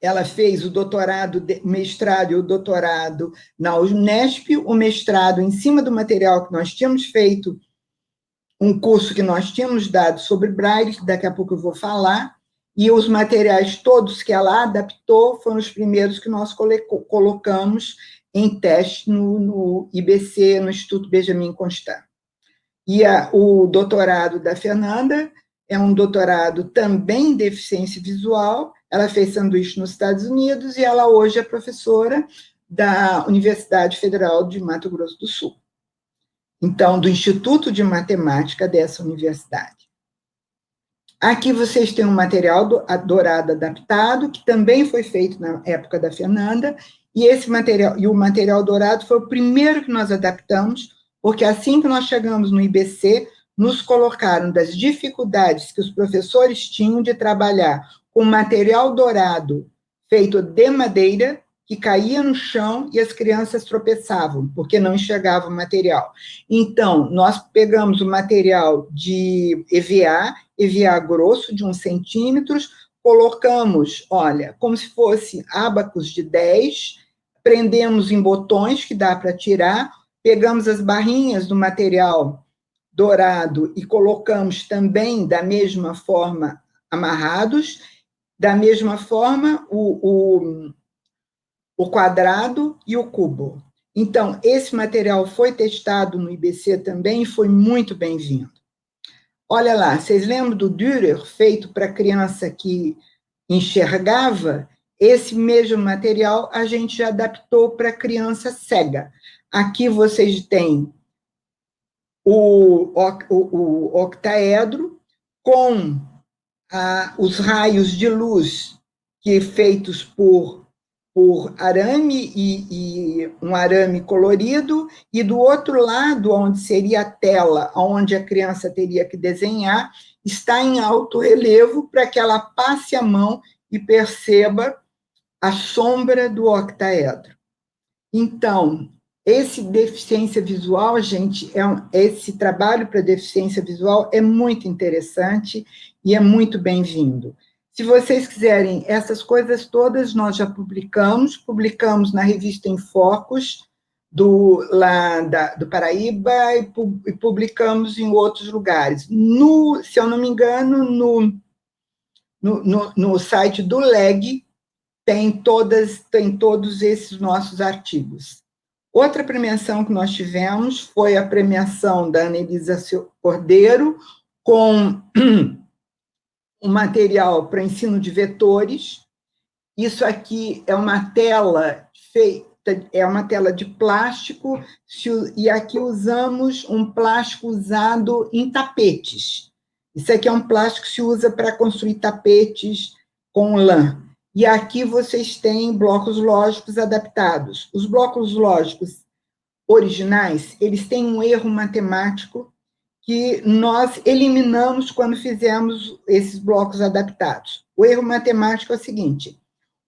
ela fez o doutorado, mestrado e o doutorado na Unesp, o mestrado em cima do material que nós tínhamos feito, um curso que nós tínhamos dado sobre Braille, que daqui a pouco eu vou falar, e os materiais todos que ela adaptou foram os primeiros que nós colocamos em teste no IBC, no Instituto Benjamin Constant. E o doutorado da Fernanda é um doutorado também em deficiência visual. Ela fez sanduíche nos Estados Unidos e ela hoje é professora da Universidade Federal de Mato Grosso do Sul. Então, do Instituto de Matemática dessa universidade. Aqui vocês têm um material dourado adaptado, que também foi feito na época da Fernanda, e o material dourado foi o primeiro que nós adaptamos, porque assim que nós chegamos no IBC, nos colocaram das dificuldades que os professores tinham de trabalhar com material dourado feito de madeira, que caía no chão e as crianças tropeçavam, porque não enxergavam o material. Então, nós pegamos o material de EVA grosso, de 1 centímetro, colocamos, olha, como se fosse ábacos de 10, prendemos em botões que dá para tirar, pegamos as barrinhas do material dourado e colocamos também da mesma forma amarrados, da mesma forma o quadrado e o cubo. Então, esse material foi testado no IBC também e foi muito bem-vindo. Olha lá, vocês lembram do Dürer, feito para criança que enxergava? Esse mesmo material a gente já adaptou para criança cega. Aqui vocês têm o octaedro com os raios de luz feitos por arame e um arame colorido, e do outro lado, onde seria a tela, onde a criança teria que desenhar, está em alto relevo para que ela passe a mão e perceba a sombra do octaedro. Então, esse deficiência visual, gente, esse trabalho para deficiência visual é muito interessante e é muito bem-vindo. Se vocês quiserem, essas coisas todas nós já publicamos na revista Em Focos, do Paraíba, e publicamos em outros lugares. Se eu não me engano, no site do LEG, tem todos esses nossos artigos. Outra premiação que nós tivemos foi a premiação da Anelisa Cordeiro, com um material para ensino de vetores. Isso aqui é uma tela feita, é uma tela de plástico, e aqui usamos um plástico usado em tapetes. Isso aqui é um plástico que se usa para construir tapetes com lã. E aqui vocês têm blocos lógicos adaptados. Os blocos lógicos originais, eles têm um erro matemático que nós eliminamos quando fizemos esses blocos adaptados. O erro matemático é o seguinte: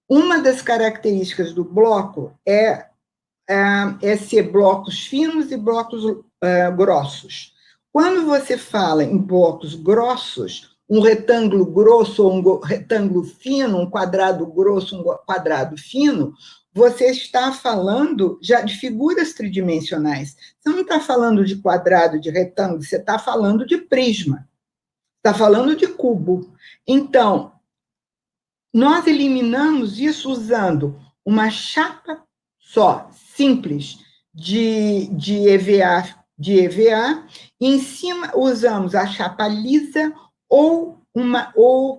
uma das características do bloco é ser blocos finos e blocos grossos. Quando você fala em blocos grossos, um retângulo grosso ou um retângulo fino, um quadrado grosso, um quadrado fino, você está falando já de figuras tridimensionais. Você não está falando de quadrado, de retângulo, você está falando de prisma, está falando de cubo. Então, nós eliminamos isso usando uma chapa só, simples, de EVA, e em cima usamos a chapa lisa ou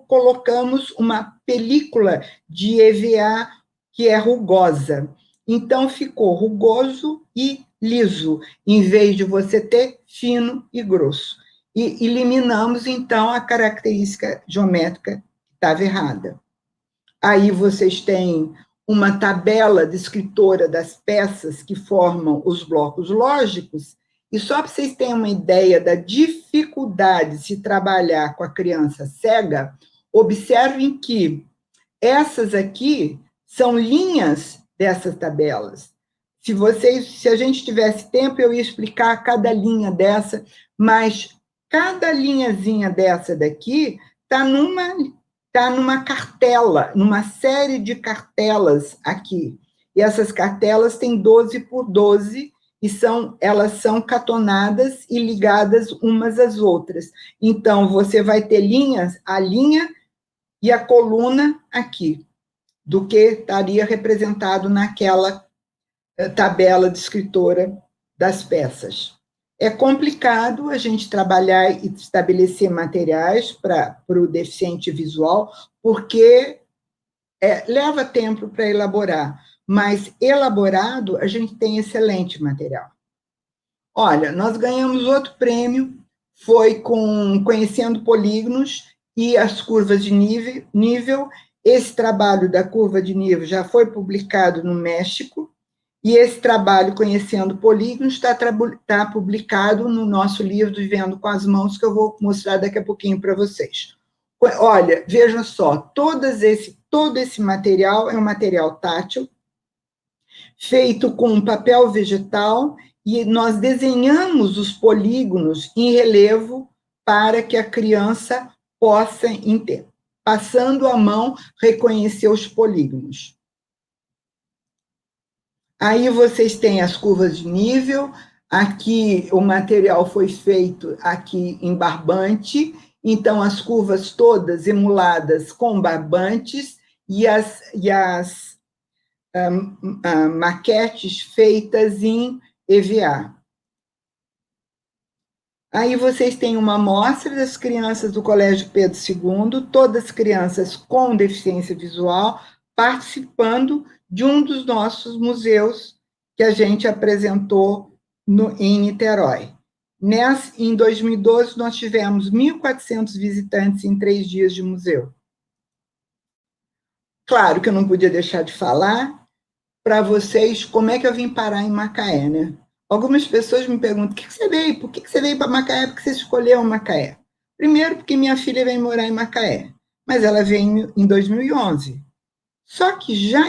colocamos uma película de EVA que é rugosa. Então, ficou rugoso e liso, em vez de você ter fino e grosso. E eliminamos, então, a característica geométrica que estava errada. Aí vocês têm uma tabela descritora das peças que formam os blocos lógicos, e só para vocês terem uma ideia da dificuldade de se trabalhar com a criança cega, observem que essas aqui são linhas dessas tabelas. Se a gente tivesse tempo, eu ia explicar cada linha dessa, mas cada linhazinha dessa daqui está numa cartela, numa série de cartelas aqui. E essas cartelas têm 12 por 12, e elas são catonadas e ligadas umas às outras. Então, você vai ter a linha e a coluna aqui, do que estaria representado naquela tabela descritora das peças. É complicado a gente trabalhar e estabelecer materiais para o deficiente visual, porque leva tempo para elaborar, mas elaborado a gente tem excelente material. Olha, nós ganhamos outro prêmio, foi com Conhecendo Polígonos e as curvas de nível. Esse trabalho da curva de nível já foi publicado no México, e esse trabalho, Conhecendo Polígonos, está publicado no nosso livro Vivendo com as Mãos, que eu vou mostrar daqui a pouquinho para vocês. Olha, vejam só, todo esse material é um material tátil, feito com papel vegetal, e nós desenhamos os polígonos em relevo para que a criança possa, passando a mão, reconhecer os polígonos. Aí vocês têm as curvas de nível. Aqui o material foi feito aqui em barbante, então as curvas todas emuladas com barbantes e as maquetes feitas em EVA. Aí vocês têm uma amostra das crianças do Colégio Pedro II, todas crianças com deficiência visual, participando de um dos nossos museus que a gente apresentou em Niterói. Em 2012, nós tivemos 1.400 visitantes em 3 dias de museu. Claro que eu não podia deixar de falar para vocês como é que eu vim parar em Macaé, né? Algumas pessoas me perguntam, por que você veio? Por que você veio para Macaé? Por que você escolheu Macaé? Primeiro, porque minha filha veio morar em Macaé, mas ela veio em 2011. Só que já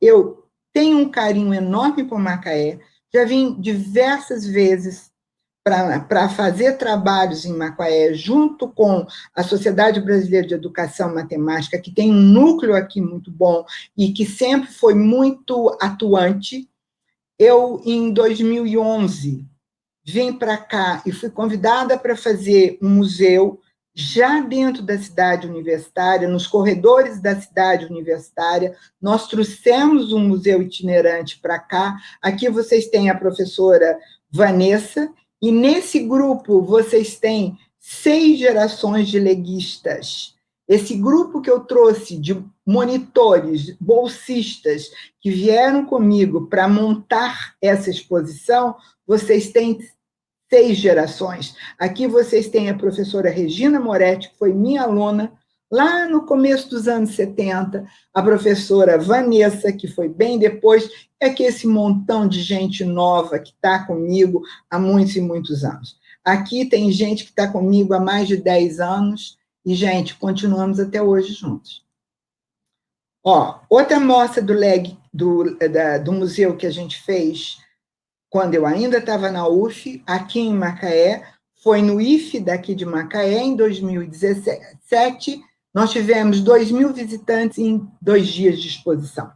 eu tenho um carinho enorme por Macaé, já vim diversas vezes para fazer trabalhos em Macaé, junto com a Sociedade Brasileira de Educação Matemática, que tem um núcleo aqui muito bom e que sempre foi muito atuante. Eu, em 2011, vim para cá e fui convidada para fazer um museu já dentro da cidade universitária, nos corredores da cidade universitária. Nós trouxemos um museu itinerante para cá. Aqui vocês têm a professora Vanessa, e nesse grupo vocês têm 6 gerações de leguistas. Esse grupo que eu trouxe de monitores, bolsistas, que vieram comigo para montar essa exposição, vocês têm 6 gerações. Aqui vocês têm a professora Regina Moretti, que foi minha aluna lá no começo dos anos 70, a professora Vanessa, que foi bem depois, é que esse montão de gente nova que está comigo há muitos e muitos anos. Aqui tem gente que está comigo há mais de 10 anos, e, gente, continuamos até hoje juntos. Ó, outra mostra do museu que a gente fez quando eu ainda estava na UF, aqui em Macaé, foi no IFE daqui de Macaé, em 2017, nós tivemos 2.000 visitantes em 2 dias de exposição.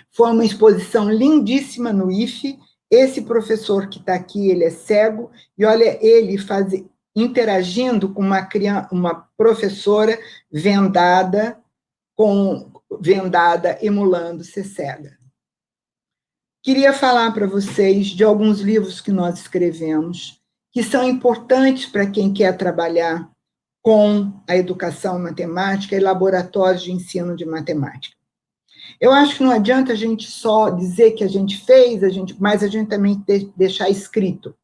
Foi uma exposição lindíssima no IFE. Esse professor que está aqui, ele é cego, e olha, ele interagindo com uma professora vendada, emulando ser cega. Queria falar para vocês de alguns livros que nós escrevemos, que são importantes para quem quer trabalhar com a educação matemática e laboratórios de ensino de matemática. Eu acho que não adianta a gente só dizer que a gente fez, mas a gente também deixar escrito.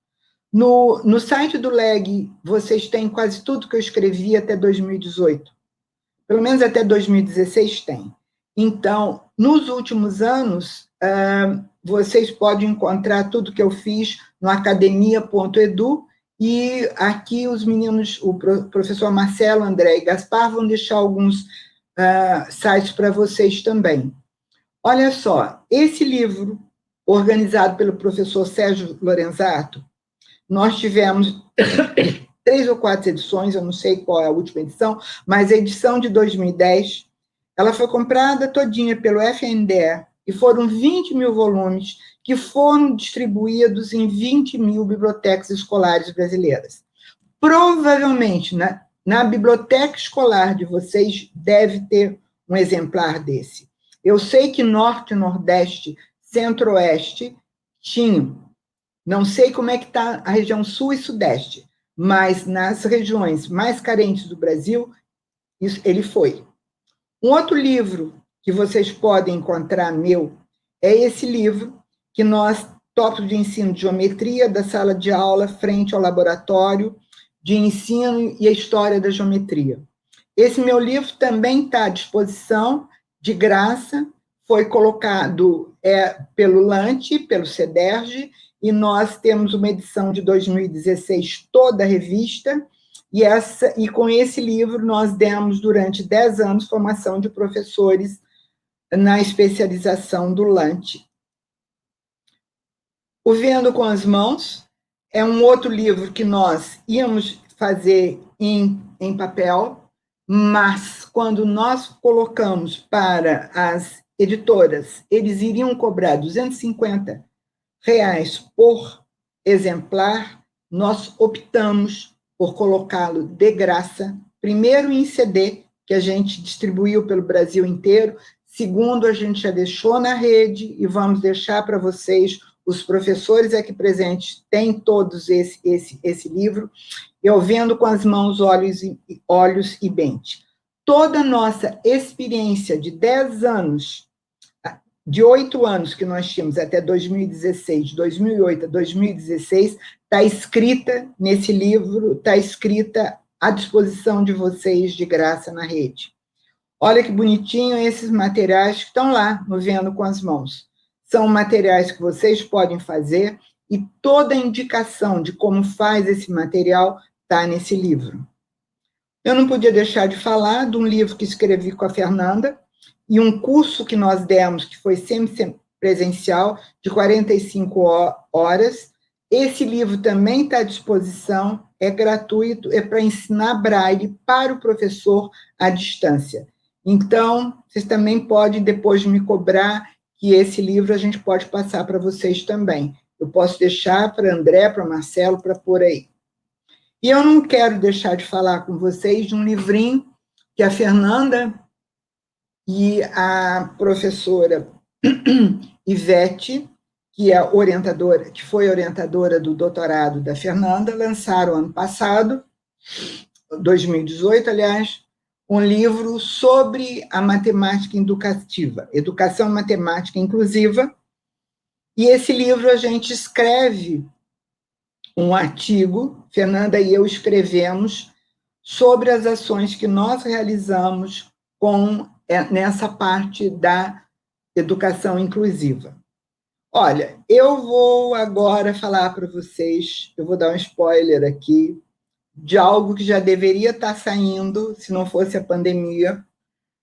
No site do LEG, vocês têm quase tudo que eu escrevi até 2018. Pelo menos até 2016 tem. Então, nos últimos anos, vocês podem encontrar tudo que eu fiz no academia.edu, e aqui os meninos, o professor Marcelo, André e Gaspar, vão deixar alguns sites para vocês também. Olha só, esse livro, organizado pelo professor Sérgio Lorenzato, nós tivemos 3 ou 4 edições, eu não sei qual é a última edição, mas a edição de 2010, ela foi comprada todinha pelo FNDE, e foram 20.000 volumes que foram distribuídos em 20.000 bibliotecas escolares brasileiras. Provavelmente, na biblioteca escolar de vocês, deve ter um exemplar desse. Eu sei que Norte, Nordeste, Centro-Oeste tinham. Não sei como é que está a região Sul e Sudeste, mas nas regiões mais carentes do Brasil, ele foi. Um outro livro que vocês podem encontrar meu é esse livro, que nós, tópico de ensino de geometria, da sala de aula, frente ao laboratório de ensino e a história da geometria. Esse meu livro também está à disposição, de graça, foi colocado pelo Lante, pelo CEDERJ, e nós temos uma edição de 2016, toda a revista, e com esse livro nós demos, durante 10 anos, formação de professores na especialização do Lante. O Vendo com as Mãos é um outro livro que nós íamos fazer em papel, mas quando nós colocamos para as editoras, eles iriam cobrar R$250 por exemplar, nós optamos por colocá-lo de graça, primeiro em CD, que a gente distribuiu pelo Brasil inteiro, segundo, a gente já deixou na rede, e vamos deixar para vocês, os professores aqui presentes têm todos esse livro, Eu Vendo com as Mãos, Olhos e Mente. Toda a nossa experiência de 10 anos, de 8 anos que nós tínhamos até 2016, 2008 a 2016, está escrita nesse livro, está escrita à disposição de vocês de graça na rede. Olha que bonitinho esses materiais que estão lá no Vendo com as Mãos. São materiais que vocês podem fazer, e toda a indicação de como faz esse material está nesse livro. Eu não podia deixar de falar de um livro que escrevi com a Fernanda, e um curso que nós demos, que foi sempre presencial, de 45 horas. Esse livro também está à disposição, é gratuito, é para ensinar Braille para o professor à distância. Então, vocês também podem, depois de me cobrar, que esse livro a gente pode passar para vocês também. Eu posso deixar para André, para Marcelo, para pôr aí. E eu não quero deixar de falar com vocês de um livrinho que a Fernanda e a professora Ivete, que é orientadora, que foi orientadora do doutorado da Fernanda, lançaram ano passado, 2018, aliás, um livro sobre a matemática educativa, educação matemática inclusiva, e esse livro a gente escreve um artigo, Fernanda e eu escrevemos, sobre as ações que nós realizamos nessa parte da educação inclusiva. Olha, eu vou agora falar para vocês, eu vou dar um spoiler aqui, de algo que já deveria estar saindo, se não fosse a pandemia,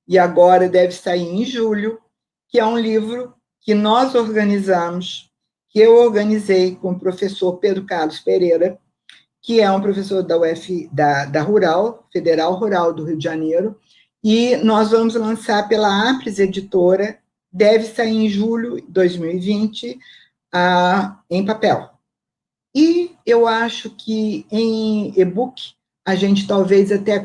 e agora deve sair em julho, que é um livro que nós organizamos, que eu organizei com o professor Pedro Carlos Pereira, que é um professor da Rural, Federal Rural do Rio de Janeiro, e nós vamos lançar pela Apres Editora, deve sair em julho de 2020, em papel. E eu acho que em e-book a gente talvez até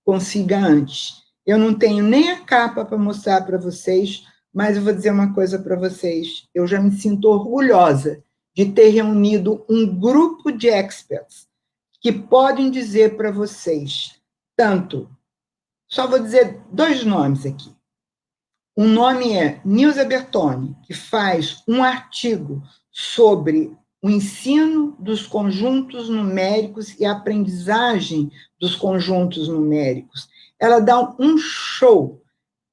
consiga antes. Eu não tenho nem a capa para mostrar para vocês, mas eu vou dizer uma coisa para vocês. Eu já me sinto orgulhosa de ter reunido um grupo de experts que podem dizer para vocês, só vou dizer 2 nomes aqui. Um nome é Nilza Bertoni, que faz um artigo sobre o ensino dos conjuntos numéricos e a aprendizagem dos conjuntos numéricos. Ela dá um show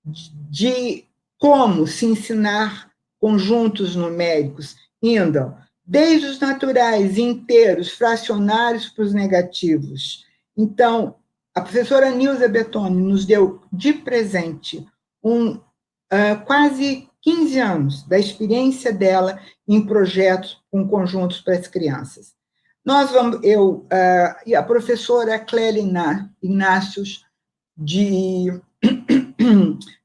de como se ensinar conjuntos numéricos, indo desde os naturais, inteiros, fracionários para os negativos. Então, a professora Nilza Bertoni nos deu de presente quase 15 anos da experiência dela em projetos com conjuntos para as crianças. E a professora Clélia Inácios,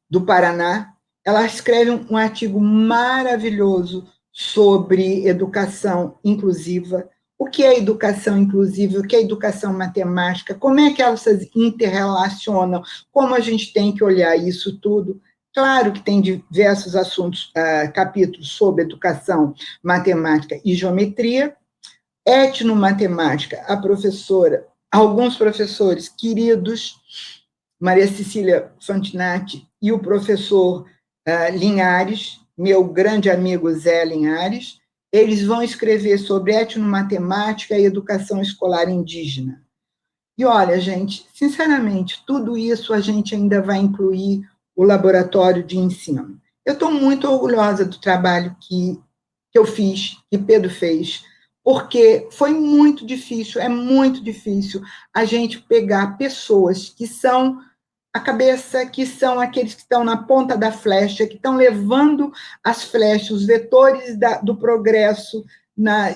do Paraná, ela escreve um artigo maravilhoso sobre educação inclusiva, o que é educação inclusiva, o que é educação matemática, como é que elas se interrelacionam, como a gente tem que olhar isso tudo. Claro que tem diversos assuntos, capítulos sobre educação, matemática e geometria. Etnomatemática, alguns professores queridos, Maria Cecília Fantinatti e o professor Linhares, meu grande amigo Zé Linhares, eles vão escrever sobre etnomatemática e educação escolar indígena. E olha, gente, sinceramente, tudo isso a gente ainda vai incluir o laboratório de ensino. Eu estou muito orgulhosa do trabalho que eu fiz, que Pedro fez, porque foi muito difícil, é muito difícil a gente pegar pessoas que são a cabeça, que são aqueles que estão na ponta da flecha, que estão levando as flechas, os vetores do progresso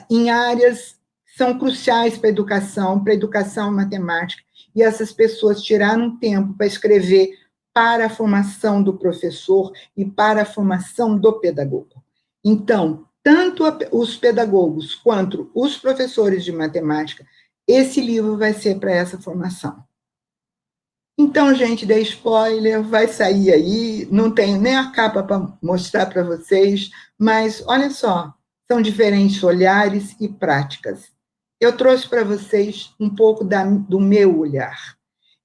em áreas que são cruciais para a educação matemática, e essas pessoas tiraram tempo para escrever para a formação do professor e para a formação do pedagogo. Então, tanto os pedagogos quanto os professores de matemática, esse livro vai ser para essa formação. Então, gente, dei spoiler, vai sair aí, não tenho nem a capa para mostrar para vocês, mas olha só, são diferentes olhares e práticas. Eu trouxe para vocês um pouco do meu olhar.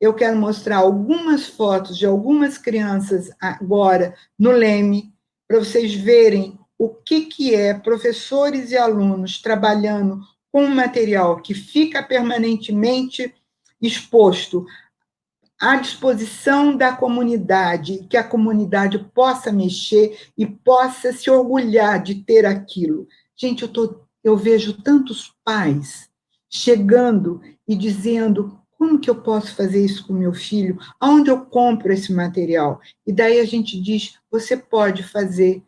Eu quero mostrar algumas fotos de algumas crianças agora no Leme, para vocês verem o que é professores e alunos trabalhando com um material que fica permanentemente exposto à disposição da comunidade, que a comunidade possa mexer e possa se orgulhar de ter aquilo. Gente, eu vejo tantos pais chegando e dizendo como que eu posso fazer isso com meu filho? Aonde eu compro esse material? E daí a gente diz, você pode fazer,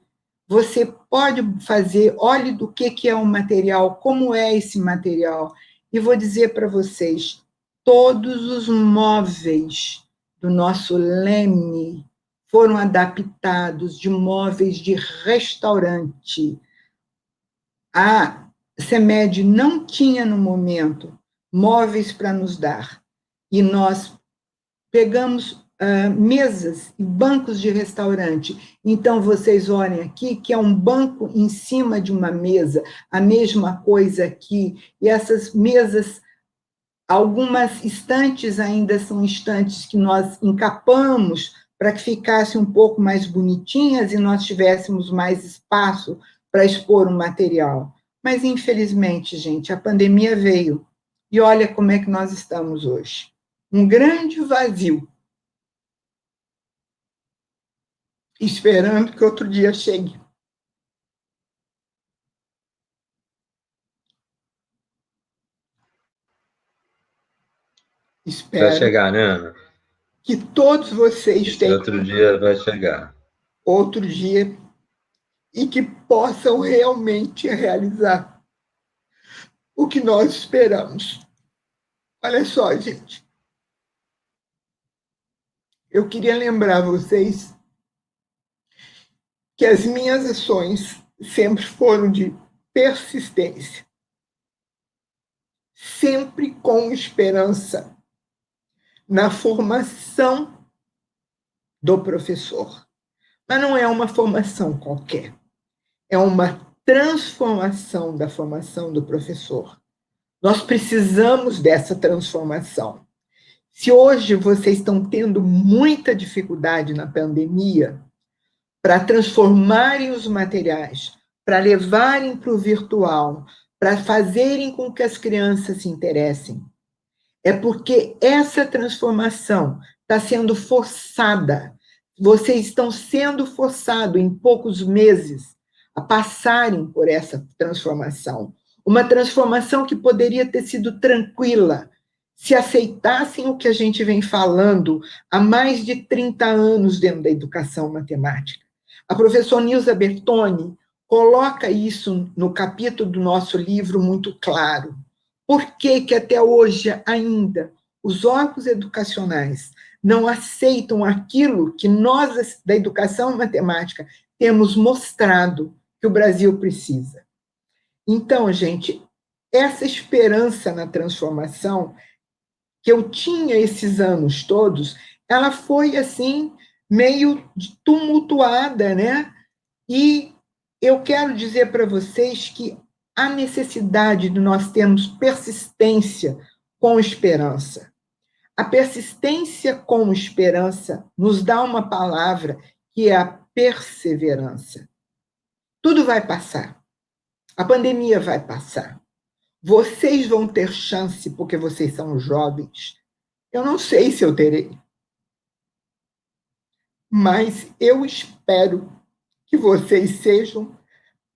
olhe do que é um material, como é esse material. E vou dizer para vocês, todos os móveis do nosso Leme foram adaptados de móveis de restaurante. A CEMED não tinha, no momento, móveis para nos dar. E nós pegamos mesas e bancos de restaurante. Então, vocês olhem aqui, que é um banco em cima de uma mesa, a mesma coisa aqui. E essas mesas, algumas estantes ainda são estantes que nós encapamos para que ficassem um pouco mais bonitinhas e nós tivéssemos mais espaço para expor o material. Mas, infelizmente, gente, a pandemia veio. E olha como é que nós estamos hoje. Um grande vazio. Esperando que outro dia chegue. Vai Espero chegar, né, Ana? que todos vocês Esse tenham outro dia vai chegar. outro dia e que possam realmente realizar o que nós esperamos. Olha só, gente. Eu queria lembrar vocês que as minhas ações sempre foram de persistência, sempre com esperança na formação do professor. Mas não é uma formação qualquer, é uma transformação da formação do professor. Nós precisamos dessa transformação. Se hoje vocês estão tendo muita dificuldade na pandemia para transformarem os materiais, para levarem para o virtual, para fazerem com que as crianças se interessem, é porque essa transformação está sendo forçada. Vocês estão sendo forçados em poucos meses a passarem por essa transformação. Uma transformação que poderia ter sido tranquila, se aceitassem o que a gente vem falando há mais de 30 anos dentro da educação matemática. A professora Nilza Bertoni coloca isso no capítulo do nosso livro muito claro. Por que até hoje ainda os órgãos educacionais não aceitam aquilo que nós, da educação matemática, temos mostrado que o Brasil precisa? Então, gente, essa esperança na transformação que eu tinha esses anos todos, ela foi, assim, meio tumultuada, né? E eu quero dizer para vocês que a necessidade de nós termos persistência com esperança. A persistência com esperança nos dá uma palavra que é a perseverança. Tudo vai passar. A pandemia vai passar. Vocês vão ter chance porque vocês são jovens. Eu não sei se eu terei. Mas eu espero que vocês sejam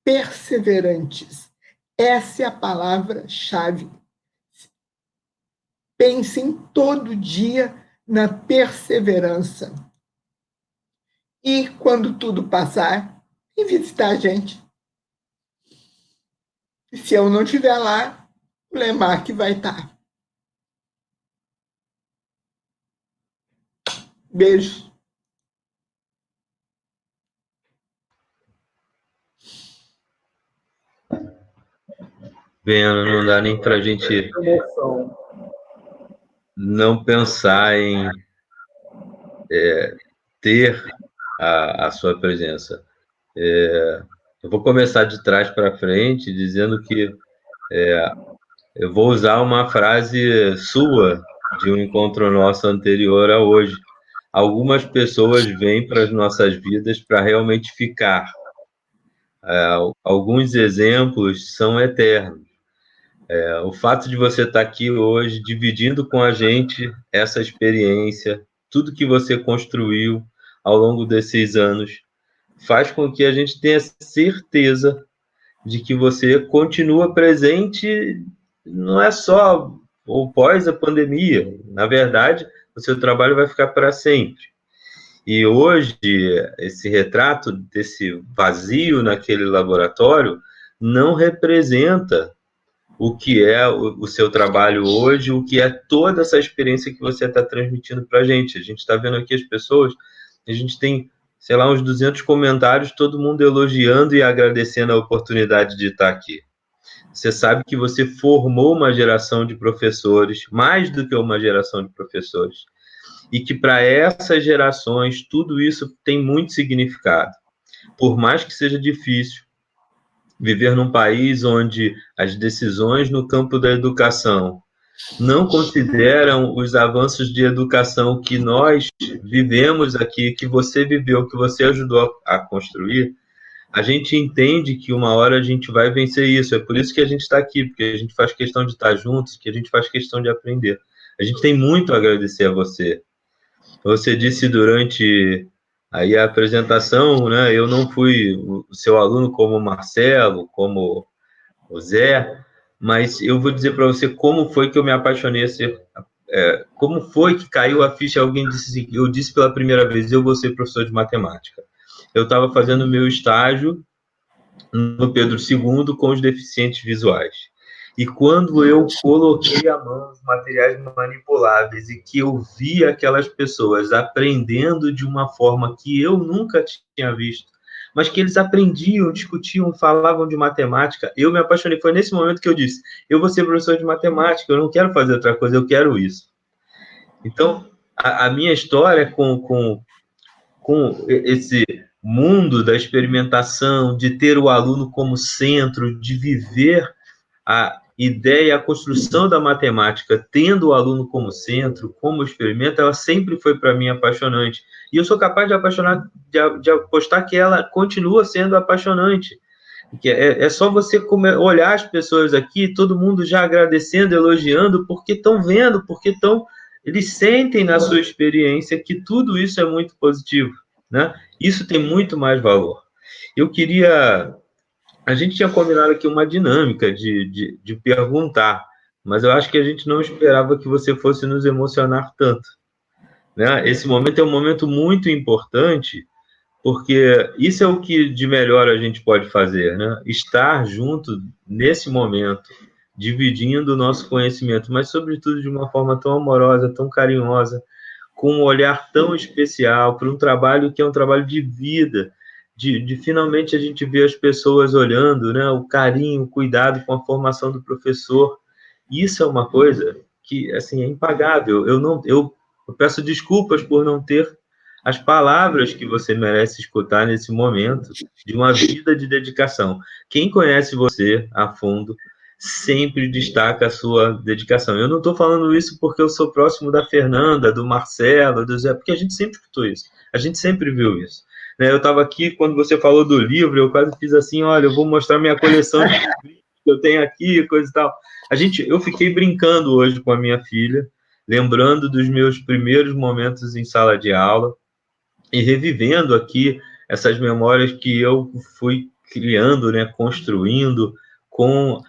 perseverantes. Essa é a palavra-chave. Pensem todo dia na perseverança. E, quando tudo passar, vem visitar a gente. E se eu não estiver lá, o Lemarque vai estar. Beijo. Vendo, não dá nem para a gente não pensar em ter a sua presença. Eu vou começar de trás para frente, dizendo que eu vou usar uma frase sua de um encontro nosso anterior a hoje. Algumas pessoas vêm para as nossas vidas para realmente ficar. Alguns exemplos são eternos. O fato de você estar aqui hoje, dividindo com a gente essa experiência, tudo que você construiu ao longo desses anos, faz com que a gente tenha certeza de que você continua presente, não é só ou pós a pandemia. Na verdade, o seu trabalho vai ficar para sempre. E hoje, esse retrato desse vazio naquele laboratório não representa o que é o seu trabalho hoje, o que é toda essa experiência que você está transmitindo para a gente. A gente está vendo aqui as pessoas, a gente tem, sei lá, uns 200 comentários, todo mundo elogiando e agradecendo a oportunidade de estar aqui. Você sabe que você formou uma geração de professores, mais do que uma geração de professores, e que para essas gerações tudo isso tem muito significado. Por mais que seja difícil viver num país onde as decisões no campo da educação não consideram os avanços de educação que nós vivemos aqui, que você viveu, que você ajudou a construir, a gente entende que uma hora a gente vai vencer isso. É por isso que a gente está aqui, porque a gente faz questão de estar juntos, que a gente faz questão de aprender. A gente tem muito a agradecer a você. Você disse durante aí a apresentação, né? Eu não fui o seu aluno como o Marcelo, como o Zé, mas eu vou dizer para você como foi que eu me apaixonei como foi que caiu a ficha. Alguém disse assim, eu disse pela primeira vez, eu vou ser professor de matemática. Eu estava fazendo meu estágio no Pedro II com os deficientes visuais. E quando eu coloquei a mão nos materiais manipuláveis e que eu vi aquelas pessoas aprendendo de uma forma que eu nunca tinha visto, mas que eles aprendiam, discutiam, falavam de matemática, eu me apaixonei. Foi nesse momento que eu disse, eu vou ser professor de matemática, eu não quero fazer outra coisa, eu quero isso. Então, a minha história com esse mundo da experimentação, de ter o aluno como centro, de viver a ideia, a construção da matemática, tendo o aluno como centro, como experimento, ela sempre foi para mim apaixonante. E eu sou capaz de apostar que ela continua sendo apaixonante. Que é só você olhar as pessoas aqui, todo mundo já agradecendo, elogiando, porque estão vendo, eles sentem na sua experiência que tudo isso é muito positivo, né? Isso tem muito mais valor. A gente tinha combinado aqui uma dinâmica de perguntar, mas eu acho que a gente não esperava que você fosse nos emocionar tanto, né? Esse momento é um momento muito importante, porque isso é o que de melhor a gente pode fazer, né? Estar junto nesse momento, dividindo o nosso conhecimento, mas sobretudo de uma forma tão amorosa, tão carinhosa, com um olhar tão especial para um trabalho que é um trabalho de vida, de finalmente a gente ver as pessoas olhando, né? O carinho, o cuidado com a formação do professor. Isso é uma coisa que assim é impagável. Eu peço desculpas por não ter as palavras que você merece escutar nesse momento de uma vida de dedicação. Quem conhece você a fundo sempre destaca a sua dedicação. Eu não estou falando isso porque eu sou próximo da Fernanda, do Marcelo, do Zé, porque a gente sempre escutou isso, a gente sempre viu isso. Né? Eu estava aqui, quando você falou do livro, eu quase fiz assim, olha, eu vou mostrar minha coleção de livros que eu tenho aqui, coisa e tal. Eu fiquei brincando hoje com a minha filha, lembrando dos meus primeiros momentos em sala de aula, e revivendo aqui essas memórias que eu fui criando, né, construindo com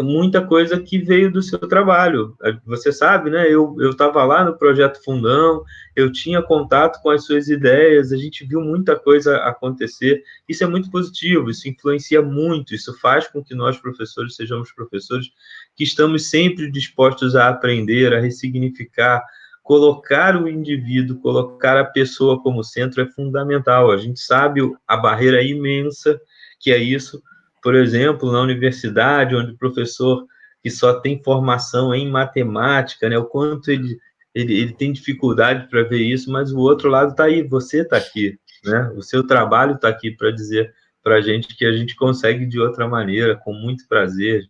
muita coisa que veio do seu trabalho. Você sabe, né? Eu estava lá no Projeto Fundão, eu tinha contato com as suas ideias, a gente viu muita coisa acontecer. Isso é muito positivo, isso influencia muito, isso faz com que nós, professores, sejamos professores que estamos sempre dispostos a aprender, a ressignificar. Colocar o indivíduo, colocar a pessoa como centro é fundamental. A gente sabe a barreira imensa que é isso. Por exemplo, na universidade, onde o professor que só tem formação em matemática, né, o quanto ele tem dificuldade para ver isso, mas o outro lado está aí, você está aqui, né? O seu trabalho está aqui para dizer para a gente que a gente consegue de outra maneira, com muito prazer, de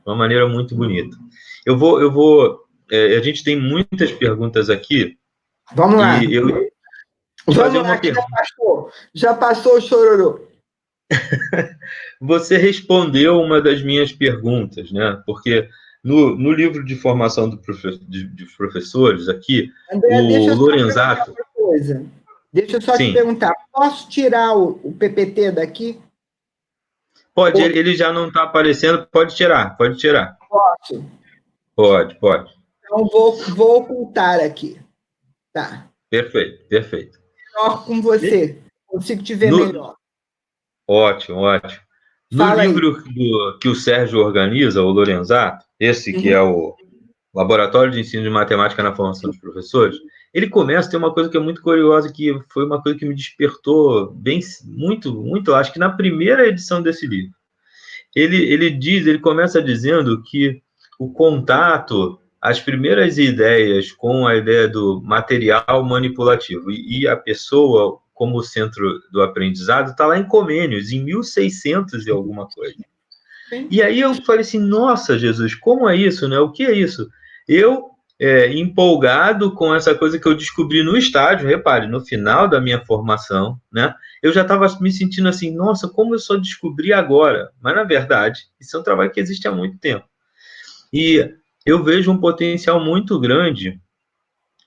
uma maneira muito bonita. A gente tem muitas perguntas aqui. Vamos lá. Vamos lá, que já passou o chororô. Você respondeu uma das minhas perguntas, né? Porque no livro de formação de professores aqui, André, o Lorenzato... Deixa eu só te perguntar, posso tirar o PPT daqui? Pode, ele já não está aparecendo, pode tirar. Posso. Pode, pode. Então, vou ocultar aqui. Tá. Perfeito, perfeito. Melhor com você. Consigo te ver melhor. Ótimo, ótimo. No Fala aí. livro que o Sérgio organiza, o Lorenzato, esse que é o Laboratório de Ensino de Matemática na Formação dos Professores, ele começa, tem uma coisa que é muito curiosa, que foi uma coisa que me despertou bem, muito, acho que na primeira edição desse livro. Ele começa dizendo que o contato, as primeiras ideias com a ideia do material manipulativo e a pessoa como centro do aprendizado está lá em Comênios, em 1600 e alguma coisa. E aí eu falei assim, nossa, Jesus, como é isso, né? O que é isso? Eu, empolgado com essa coisa que eu descobri no estágio, repare, no final da minha formação, né? Eu já estava me sentindo assim, nossa, como eu só descobri agora? Mas, na verdade, isso é um trabalho que existe há muito tempo. E eu vejo um potencial muito grande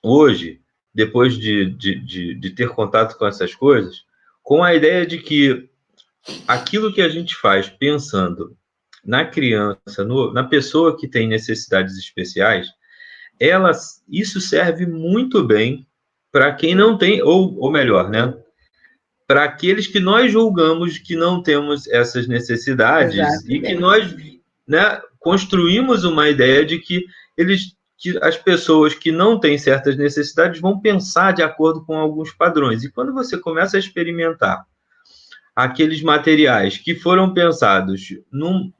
hoje, depois de ter contato com essas coisas, com a ideia de que aquilo que a gente faz pensando na criança, na pessoa que tem necessidades especiais, isso serve muito bem para quem não tem, ou melhor, né? Para aqueles que nós julgamos que não temos essas necessidades. Exatamente. E que nós, né, construímos uma ideia de que as pessoas que não têm certas necessidades vão pensar de acordo com alguns padrões. E quando você começa a experimentar aqueles materiais que foram pensados num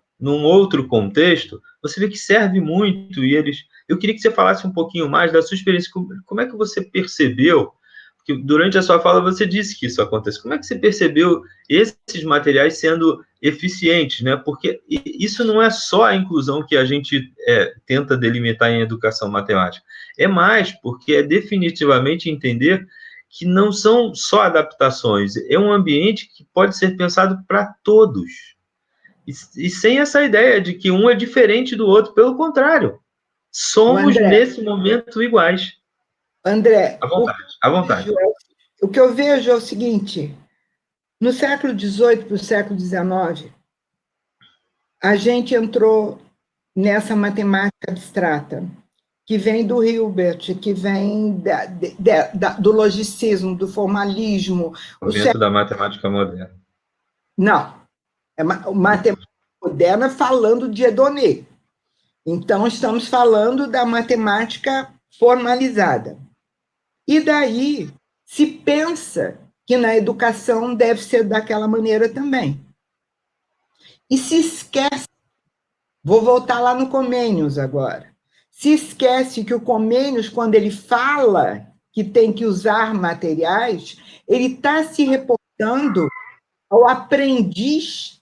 outro contexto, você vê que serve muito e Eu queria que você falasse um pouquinho mais da sua experiência, como é que você percebeu, porque durante a sua fala você disse que isso acontece, como é que você percebeu esses materiais sendo eficientes, né? Porque isso não é só a inclusão que a gente tenta delimitar em educação matemática, é mais, porque é definitivamente entender que não são só adaptações, é um ambiente que pode ser pensado para todos. E sem essa ideia de que um é diferente do outro, pelo contrário, somos nesse momento iguais. André, à vontade. O que eu vejo é o seguinte, no século XVIII para o século XIX, a gente entrou nessa matemática abstrata, que vem do Hilbert, que vem do logicismo, do formalismo. O vento da matemática moderna. Não, é matemática moderna falando de Edonê. Então, estamos falando da matemática formalizada. E daí se pensa que na educação deve ser daquela maneira também. E se esquece, vou voltar lá no Comênios agora, se esquece que o Comênios, quando ele fala que tem que usar materiais, ele está se reportando ao aprendiz,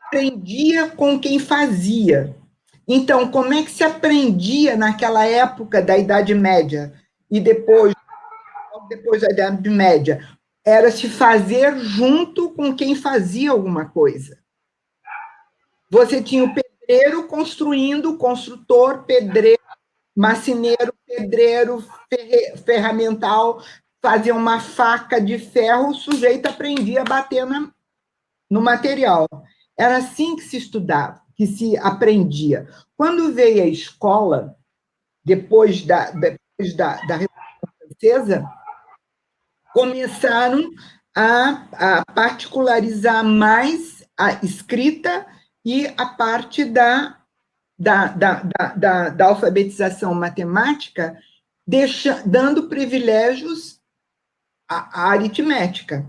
aprendia com quem fazia. Então, como é que se aprendia naquela época da Idade Média e depois da Idade Média? Era se fazer junto com quem fazia alguma coisa. Você tinha o pedreiro construindo, o construtor, pedreiro, marceneiro, pedreiro, ferramental, fazia uma faca de ferro, o sujeito aprendia a bater no material. Era assim que se estudava, que se aprendia. Quando veio a escola, depois da Revolução Francesa, começaram a particularizar mais a escrita e a parte da alfabetização matemática, dando privilégios à aritmética.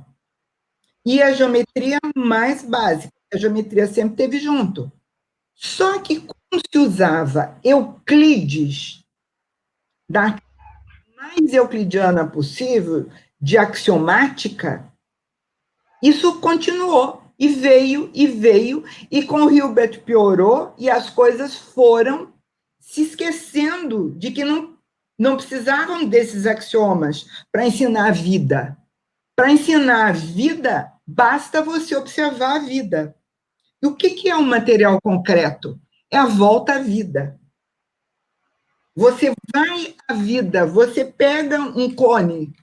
E a geometria mais básica, a geometria sempre teve junto. Só que como se usava Euclides, da mais euclidiana possível, de axiomática, isso continuou, e veio, e com o Hilbert piorou, e as coisas foram se esquecendo de que não precisavam desses axiomas para ensinar a vida. Para ensinar a vida, basta você observar a vida. E o que é um material concreto? É a volta à vida. Você vai à vida, você pega um cone,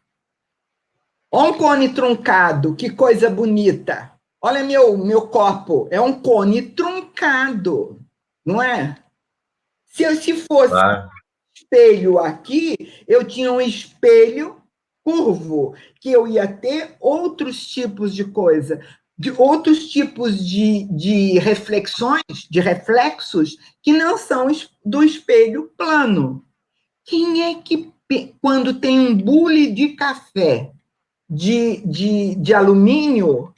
olha um cone truncado, que coisa bonita. Olha meu copo, é um cone truncado, não é? Se fosse Claro. espelho aqui, eu tinha um espelho curvo, que eu ia ter outros tipos de coisa, de outros tipos de reflexões, de reflexos, que não são do espelho plano. Quem é que, quando tem um bule de café de alumínio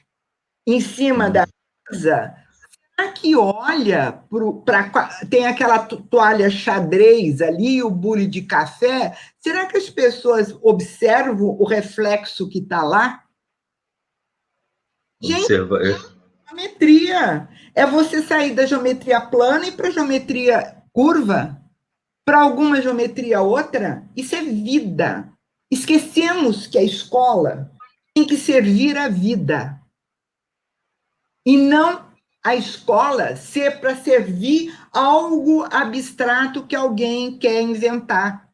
em cima da mesa, será que olha tem aquela toalha xadrez ali, o bule de café? Será que as pessoas observam o reflexo que está lá? Gente, geometria. É você sair da geometria plana e para a geometria curva, para alguma geometria outra. Isso é vida. Esquecemos que a escola tem que servir a vida. E não a escola ser para servir algo abstrato que alguém quer inventar.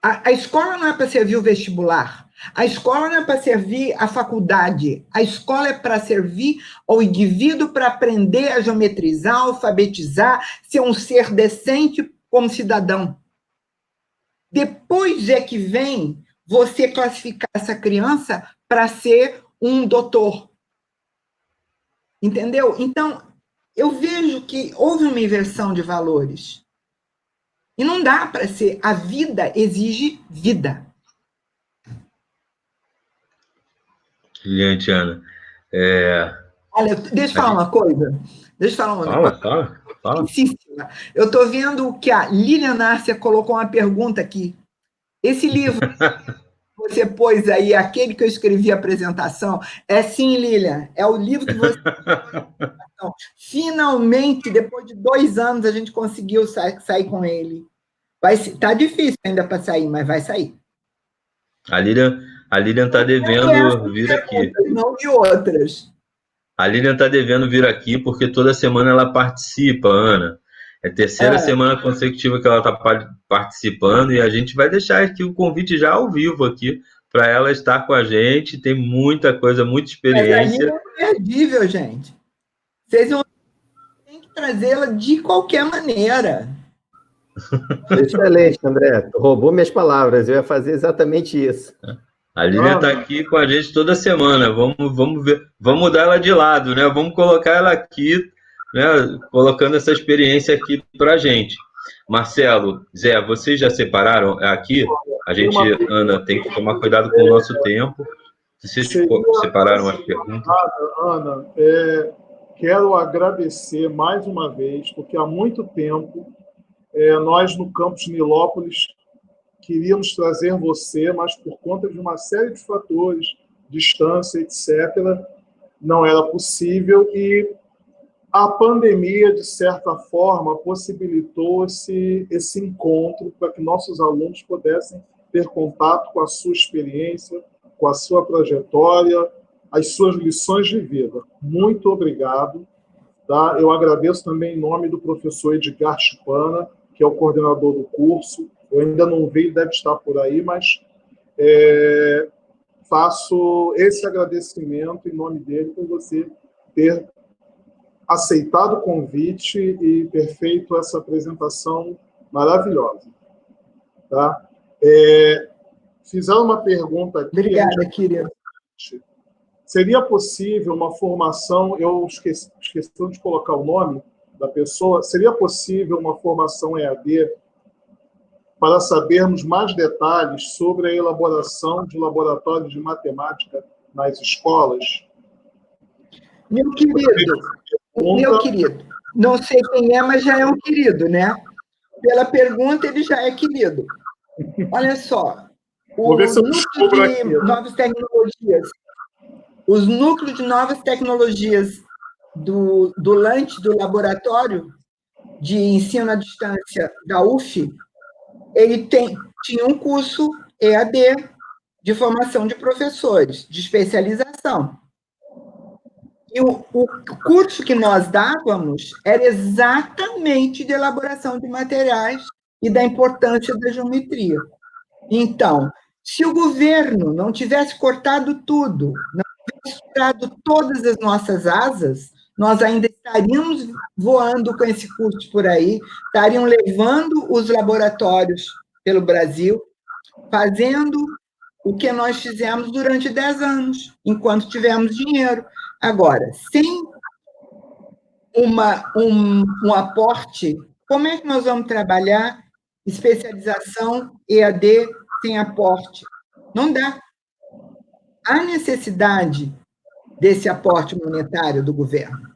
A escola não é para servir o vestibular. A escola não é para servir a faculdade. A escola é para servir ao indivíduo para aprender a geometrizar, alfabetizar, ser um ser decente como cidadão. Depois é que vem você classificar essa criança para ser um doutor. Entendeu? Então, eu vejo que houve uma inversão de valores. E não dá para ser. A vida exige vida. Brilhante, Ana. Olha, deixa eu falar uma coisa. Deixa eu falar uma coisa. Fala. Eu estou vendo que a Lilian Nárcia colocou uma pergunta aqui. Esse livro que você pôs aí, aquele que eu escrevi a apresentação, é sim, Lilian, é o livro que você... Finalmente, depois de 2 anos, a gente conseguiu sair com ele. Tá difícil ainda para sair, mas vai sair. A Lilian está devendo vir aqui. Não de outras. A Lilian está devendo vir aqui porque toda semana ela participa, Ana. É a terceira semana consecutiva que ela está participando e a gente vai deixar aqui o convite já ao vivo aqui para ela estar com a gente. Tem muita coisa, muita experiência. Mas aí é imperdível, gente. Vocês têm que trazê-la de qualquer maneira. Excelente, André. Tu roubou minhas palavras. Eu ia fazer exatamente isso. A Lilian está aqui com a gente toda semana. Vamos ver, vamos mudar ela de lado, né? Vamos colocar ela aqui, né? Colocando essa experiência aqui para a gente. Marcelo, Zé, vocês já separaram aqui? A gente, Ana, tem que tomar cuidado com o nosso tempo. Vocês separaram as perguntas? Ana, quero agradecer mais uma vez, porque há muito tempo nós no campus Nilópolis queríamos trazer você, mas por conta de uma série de fatores, distância, etc., não era possível e a pandemia, de certa forma, possibilitou esse encontro para que nossos alunos pudessem ter contato com a sua experiência, com a sua trajetória, as suas lições de vida. Muito obrigado. Tá? Eu agradeço também em nome do professor Edgar Chipana, que é o coordenador do curso. Eu ainda não vi, deve estar por aí, mas faço esse agradecimento em nome dele por você ter aceitado o convite e ter feito essa apresentação maravilhosa. Tá? Fizeram uma pergunta aqui. Obrigada, querida. Seria possível uma formação, eu esqueci de colocar o nome da pessoa, seria possível uma formação EAD para sabermos mais detalhes sobre a elaboração de laboratórios de matemática nas escolas? Meu querido, não sei quem é, mas já é um querido, né? Pela pergunta, ele já é querido. Olha só, os núcleos de novas tecnologias do LANT, do Laboratório de Ensino à Distância da UF, ele tinha um curso EAD de formação de professores, de especialização. E o curso que nós dávamos era exatamente de elaboração de materiais e da importância da geometria. Então, se o governo não tivesse cortado tudo, não tivesse tirado todas as nossas asas, nós ainda estaríamos voando com esse curso por aí, estariam levando os laboratórios pelo Brasil, fazendo o que nós fizemos durante 10 anos, enquanto tivemos dinheiro. Agora, sem um aporte, como é que nós vamos trabalhar especialização EAD sem aporte? Não dá. Há necessidade desse aporte monetário do governo.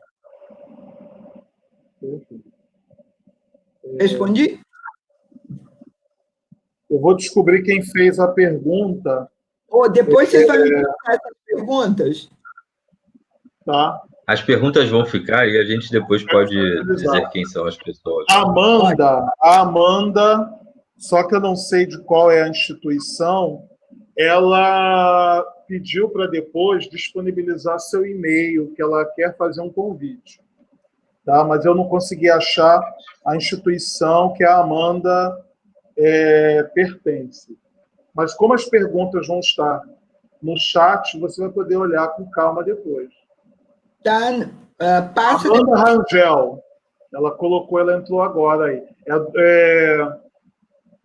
Respondi? Eu vou descobrir quem fez a pergunta. Depois vocês vão me perguntar essas perguntas. Tá. As perguntas vão ficar e a gente depois pode dizer quem são as pessoas. A Amanda, só que eu não sei de qual é a instituição, ela pediu para depois disponibilizar seu e-mail, que ela quer fazer um convite. Tá? Mas eu não consegui achar a instituição que a Amanda pertence. Mas como as perguntas vão estar no chat, você vai poder olhar com calma depois. Tá, passa Amanda Rangel, ela entrou agora aí.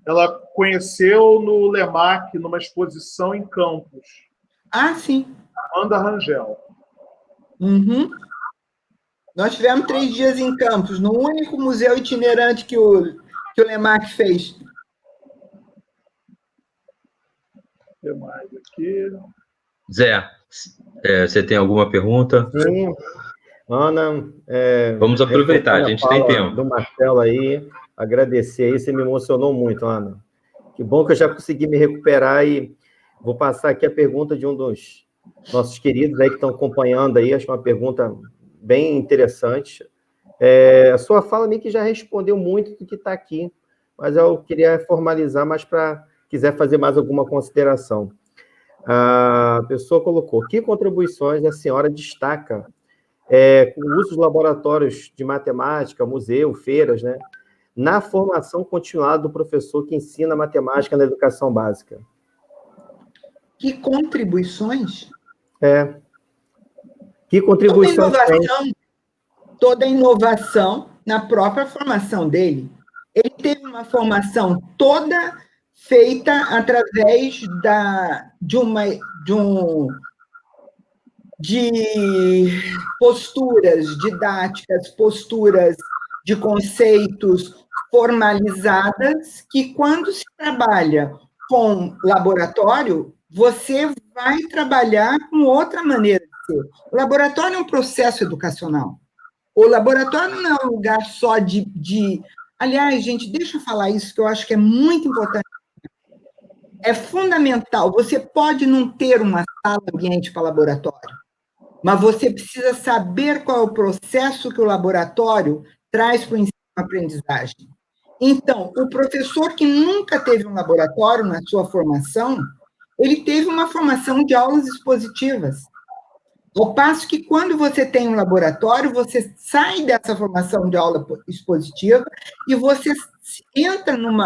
Ela conheceu no LEMAC, numa exposição em Campos. Ah, sim. Amanda Rangel. Uhum. Nós tivemos 3 dias em Campos, no único museu itinerante que o LEMAC fez. O que mais aqui? Zé, você tem alguma pergunta? Sim. Ana, vamos aproveitar, a gente tem tempo. Do Marcelo aí, agradecer aí, você me emocionou muito, Ana. Que bom que eu já consegui me recuperar e vou passar aqui a pergunta de um dos nossos queridos aí que estão acompanhando aí, acho uma pergunta bem interessante. A sua fala meio que já respondeu muito do que está aqui, mas eu queria formalizar mais para quiser fazer mais alguma consideração. A pessoa colocou: que contribuições a senhora destaca com o uso dos laboratórios de matemática, museu, feiras, né, na formação continuada do professor que ensina matemática na educação básica? Que contribuições? Que contribuições tem? Toda inovação na própria formação dele. Ele teve uma formação toda feita através de posturas didáticas, posturas de conceitos formalizadas, que quando se trabalha com laboratório, você vai trabalhar com outra maneira de ser. O laboratório é um processo educacional. O laboratório não é um lugar só de... Aliás, gente, deixa eu falar isso, que eu acho que é muito importante. É fundamental. Você pode não ter uma sala ambiente para laboratório, mas você precisa saber qual é o processo que o laboratório traz para o ensino-aprendizagem. Então, o professor que nunca teve um laboratório na sua formação, ele teve uma formação de aulas expositivas. Ao passo que, quando você tem um laboratório, você sai dessa formação de aula expositiva e você entra num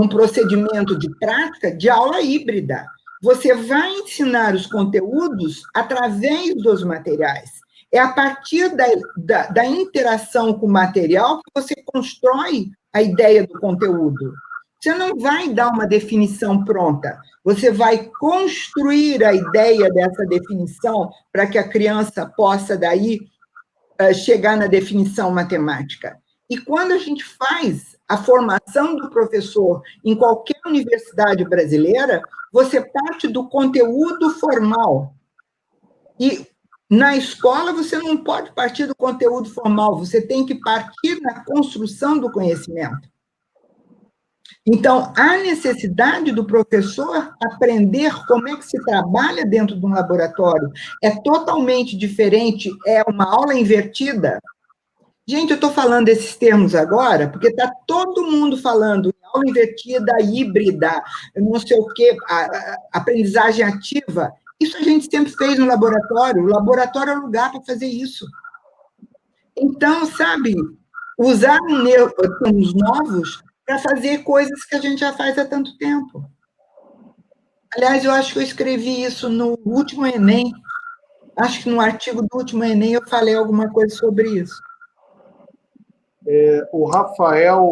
procedimento de prática de aula híbrida. Você vai ensinar os conteúdos através dos materiais. É a partir da interação com o material que você constrói a ideia do conteúdo. Você não vai dar uma definição pronta, você vai construir a ideia dessa definição para que a criança possa, daí, chegar na definição matemática. E quando a gente faz a formação do professor em qualquer universidade brasileira, você parte do conteúdo formal. E na escola você não pode partir do conteúdo formal, você tem que partir na construção do conhecimento. Então, a necessidade do professor aprender como é que se trabalha dentro de um laboratório é totalmente diferente, é uma aula invertida. Gente, eu estou falando desses termos agora, porque está todo mundo falando em aula invertida, híbrida, não sei o quê, aprendizagem ativa. Isso a gente sempre fez no laboratório. O laboratório é o lugar para fazer isso. Então, sabe, usar termos novos para fazer coisas que a gente já faz há tanto tempo. Aliás, eu acho que eu escrevi isso no último Enem. Acho que no artigo do último Enem eu falei alguma coisa sobre isso. O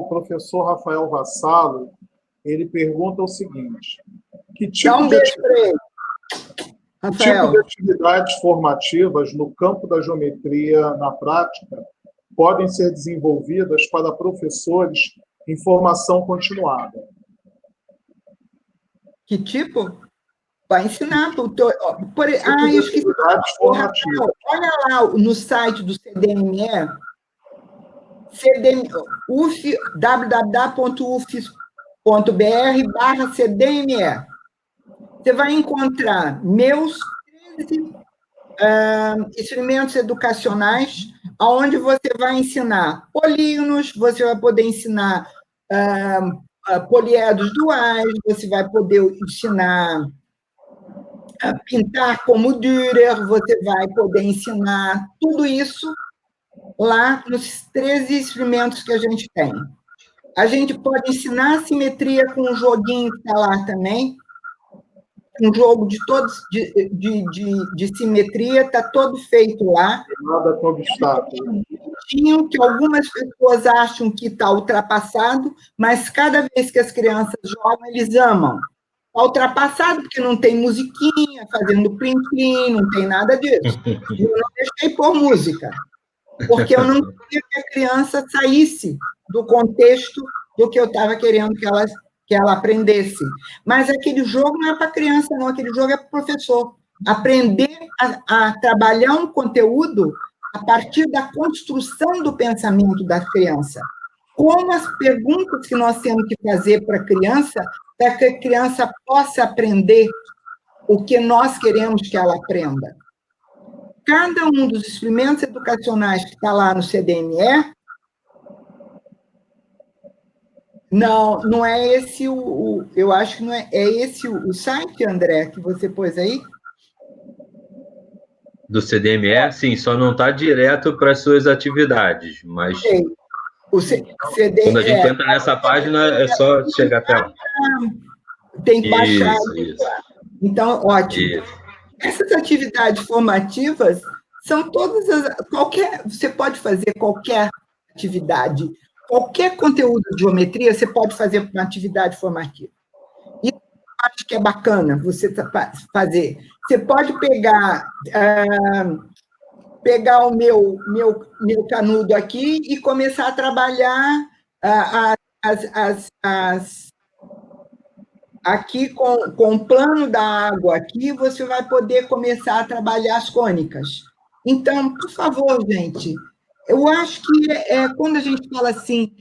professor Rafael Vassalo, ele pergunta o seguinte: que Dá tipo um de beijo para ele, Rafael. atividades formativas no campo da geometria na prática podem ser desenvolvidas para professores em formação continuada? Que tipo? Vai ensinar. Eu esqueci. Rafael, olha lá no site do CDME, www.ufs.br/CDME. Você vai encontrar meus 13 experimentos educacionais, onde você vai ensinar polígonos, você vai poder ensinar poliedros duais, você vai poder ensinar a pintar como Dürer, você vai poder ensinar tudo isso lá nos 13 experimentos que a gente tem. A gente pode ensinar a simetria com um joguinho que está lá também, um jogo de simetria, está todo feito lá. Nada com obstáculo. Que algumas pessoas acham que está ultrapassado, mas cada vez que as crianças jogam, eles amam. Está ultrapassado porque não tem musiquinha, fazendo plim-plim, não tem nada disso. Eu não deixei pôr música, porque eu não queria que a criança saísse do contexto do que eu estava querendo que ela aprendesse. Mas aquele jogo não é para criança, não. Aquele jogo é para o professor. Aprender a trabalhar um conteúdo a partir da construção do pensamento da criança. Como as perguntas que nós temos que fazer para a criança possa aprender o que nós queremos que ela aprenda. Cada um dos experimentos educacionais que está lá no CDME, não é esse eu acho que não é esse o site, André, que você pôs aí? Do CDME, sim, só não está direto para as suas atividades, mas quando a gente entra nessa página, é só chegar até lá. Tem que baixar. Isso. Então, ótimo. Isso. Essas atividades formativas são todas você pode fazer qualquer atividade, qualquer conteúdo de geometria, você pode fazer uma atividade formativa. E eu acho que é bacana você fazer. Você pode pegar o meu canudo aqui e começar a trabalhar aqui com o plano da água aqui, você vai poder começar a trabalhar as cônicas. Então, por favor, gente, eu acho que quando a gente fala assim,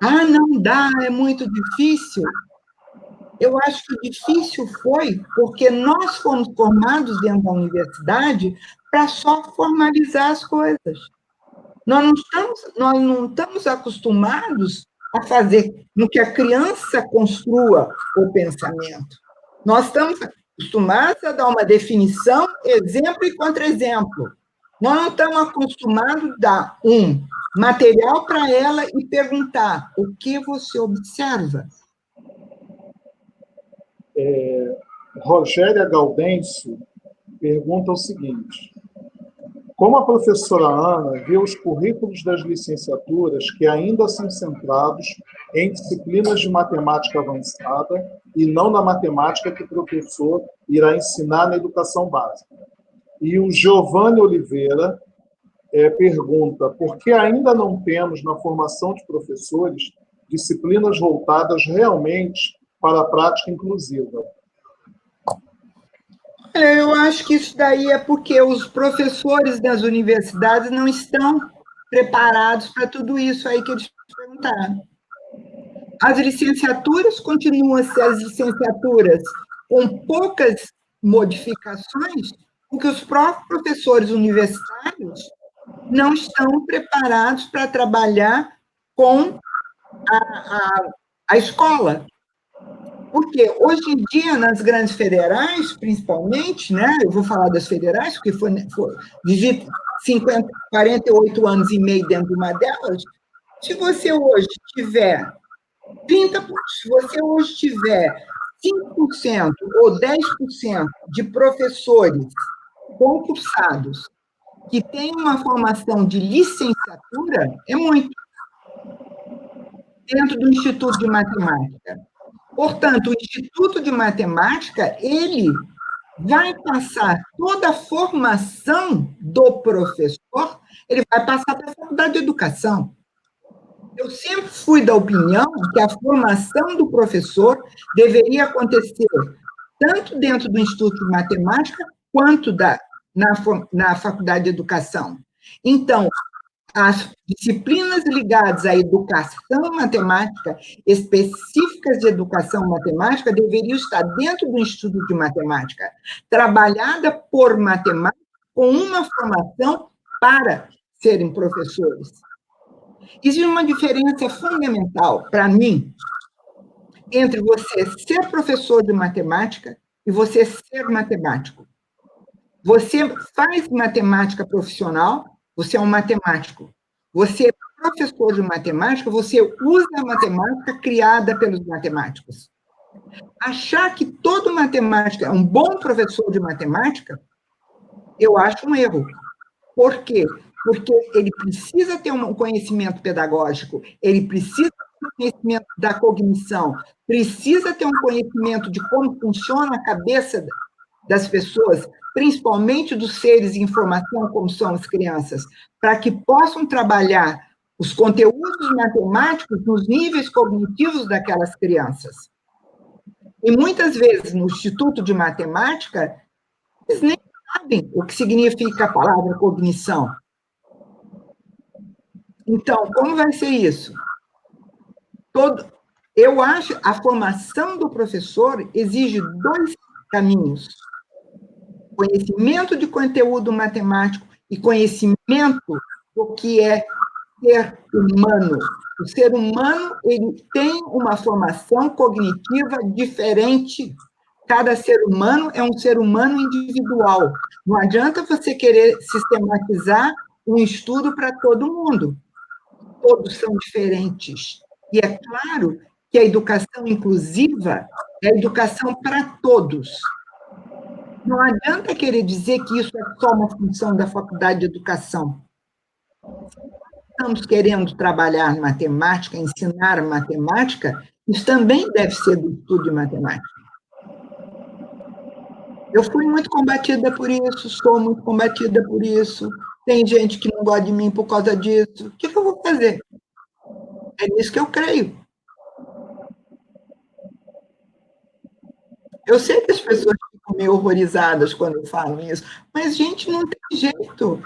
não dá, é muito difícil, eu acho que o difícil foi porque nós fomos formados dentro da universidade para só formalizar as coisas. Nós não estamos acostumados a fazer com que a criança construa o pensamento. Nós estamos acostumados a dar uma definição, exemplo e contra-exemplo. Nós não estamos acostumados a dar um material para ela e perguntar o que você observa. Rogéria Gaudêncio pergunta o seguinte: como a professora Ana vê os currículos das licenciaturas que ainda são centrados em disciplinas de matemática avançada e não na matemática que o professor irá ensinar na educação básica? E o Giovanni Oliveira pergunta por que ainda não temos na formação de professores disciplinas voltadas realmente para a prática inclusiva? Eu acho que isso daí é porque os professores das universidades não estão preparados para tudo isso aí que eles perguntaram. As licenciaturas continuam a ser as licenciaturas com poucas modificações, porque os próprios professores universitários não estão preparados para trabalhar com a escola. Porque hoje em dia, nas grandes federais, principalmente, né, eu vou falar das federais, porque vivi 48 anos e meio dentro de uma delas, se você hoje tiver 30%, se você hoje tiver 5% ou 10% de professores concursados que têm uma formação de licenciatura é muito, dentro do Instituto de Matemática. Portanto, o Instituto de Matemática, ele vai passar toda a formação do professor, ele vai passar para a Faculdade de Educação. Eu sempre fui da opinião que a formação do professor deveria acontecer tanto dentro do Instituto de Matemática quanto na Faculdade de Educação. Então, as disciplinas ligadas à educação matemática, específicas de educação matemática, deveriam estar dentro do Instituto de Matemática, trabalhada por matemáticos com uma formação para serem professores. Existe uma diferença fundamental, para mim, entre você ser professor de matemática e você ser matemático. Você faz matemática profissional, você é um matemático. Você é professor de matemática, você usa a matemática criada pelos matemáticos. Achar que todo matemático é um bom professor de matemática, eu acho um erro. Por quê? Porque ele precisa ter um conhecimento pedagógico, ele precisa ter um conhecimento da cognição, precisa ter um conhecimento de como funciona a cabeça das pessoas, principalmente dos seres em formação, como são as crianças, para que possam trabalhar os conteúdos matemáticos nos níveis cognitivos daquelas crianças. E muitas vezes, no Instituto de Matemática, eles nem sabem o que significa a palavra cognição. Então, como vai ser isso? Eu acho que a formação do professor exige 2 caminhos: conhecimento de conteúdo matemático e conhecimento do que é ser humano. O ser humano, ele tem uma formação cognitiva diferente. Cada ser humano é um ser humano individual. Não adianta você querer sistematizar um estudo para todo mundo. Todos são diferentes. E é claro que a educação inclusiva é a educação para todos. Não adianta querer dizer que isso é só uma função da Faculdade de Educação. Estamos querendo trabalhar matemática, ensinar matemática, isso também deve ser do estudo de matemática. Eu fui muito combatida por isso, sou muito combatida por isso. Tem gente que não gosta de mim por causa disso. O que eu vou fazer? É nisso que eu creio. Eu sei que as pessoas ficam meio horrorizadas quando eu falo isso, mas, gente, não tem jeito.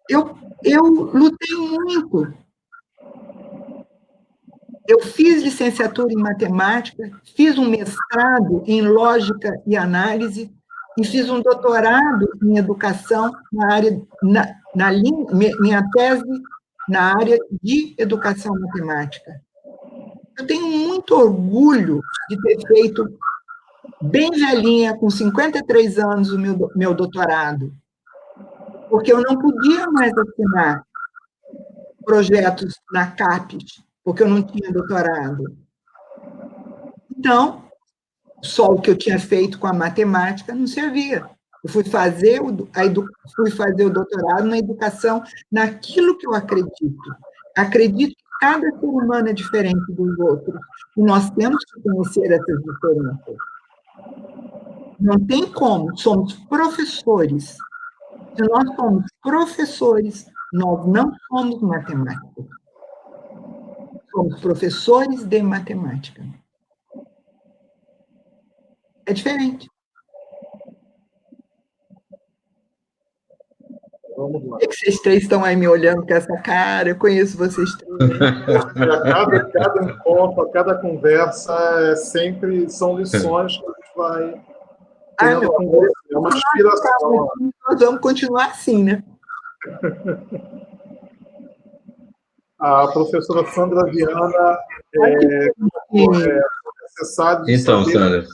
Eu lutei muito. Eu fiz licenciatura em matemática, fiz um mestrado em lógica e análise e fiz um doutorado em educação na área, minha tese na área de educação matemática. Eu tenho muito orgulho de ter feito, bem velhinha, com 53 anos, o meu doutorado, porque eu não podia mais assinar projetos na CAPES, porque eu não tinha doutorado. Então, só o que eu tinha feito com a matemática não servia. Eu fui fazer o doutorado na educação, naquilo que eu acredito. Acredito que cada ser humano é diferente dos outros, e nós temos que conhecer essas diferenças. Não tem como, somos professores. Se nós somos professores, nós não somos matemáticos. Somos professores de matemática. É diferente. Vamos lá. Por que vocês 3 estão aí me olhando com essa cara? Eu conheço vocês 3. Cada encontro, cada conversa sempre são lições que a gente vai tendo com você. É uma inspiração. Nós vamos continuar assim, né? A professora Sandra Viana é necessário de então, saber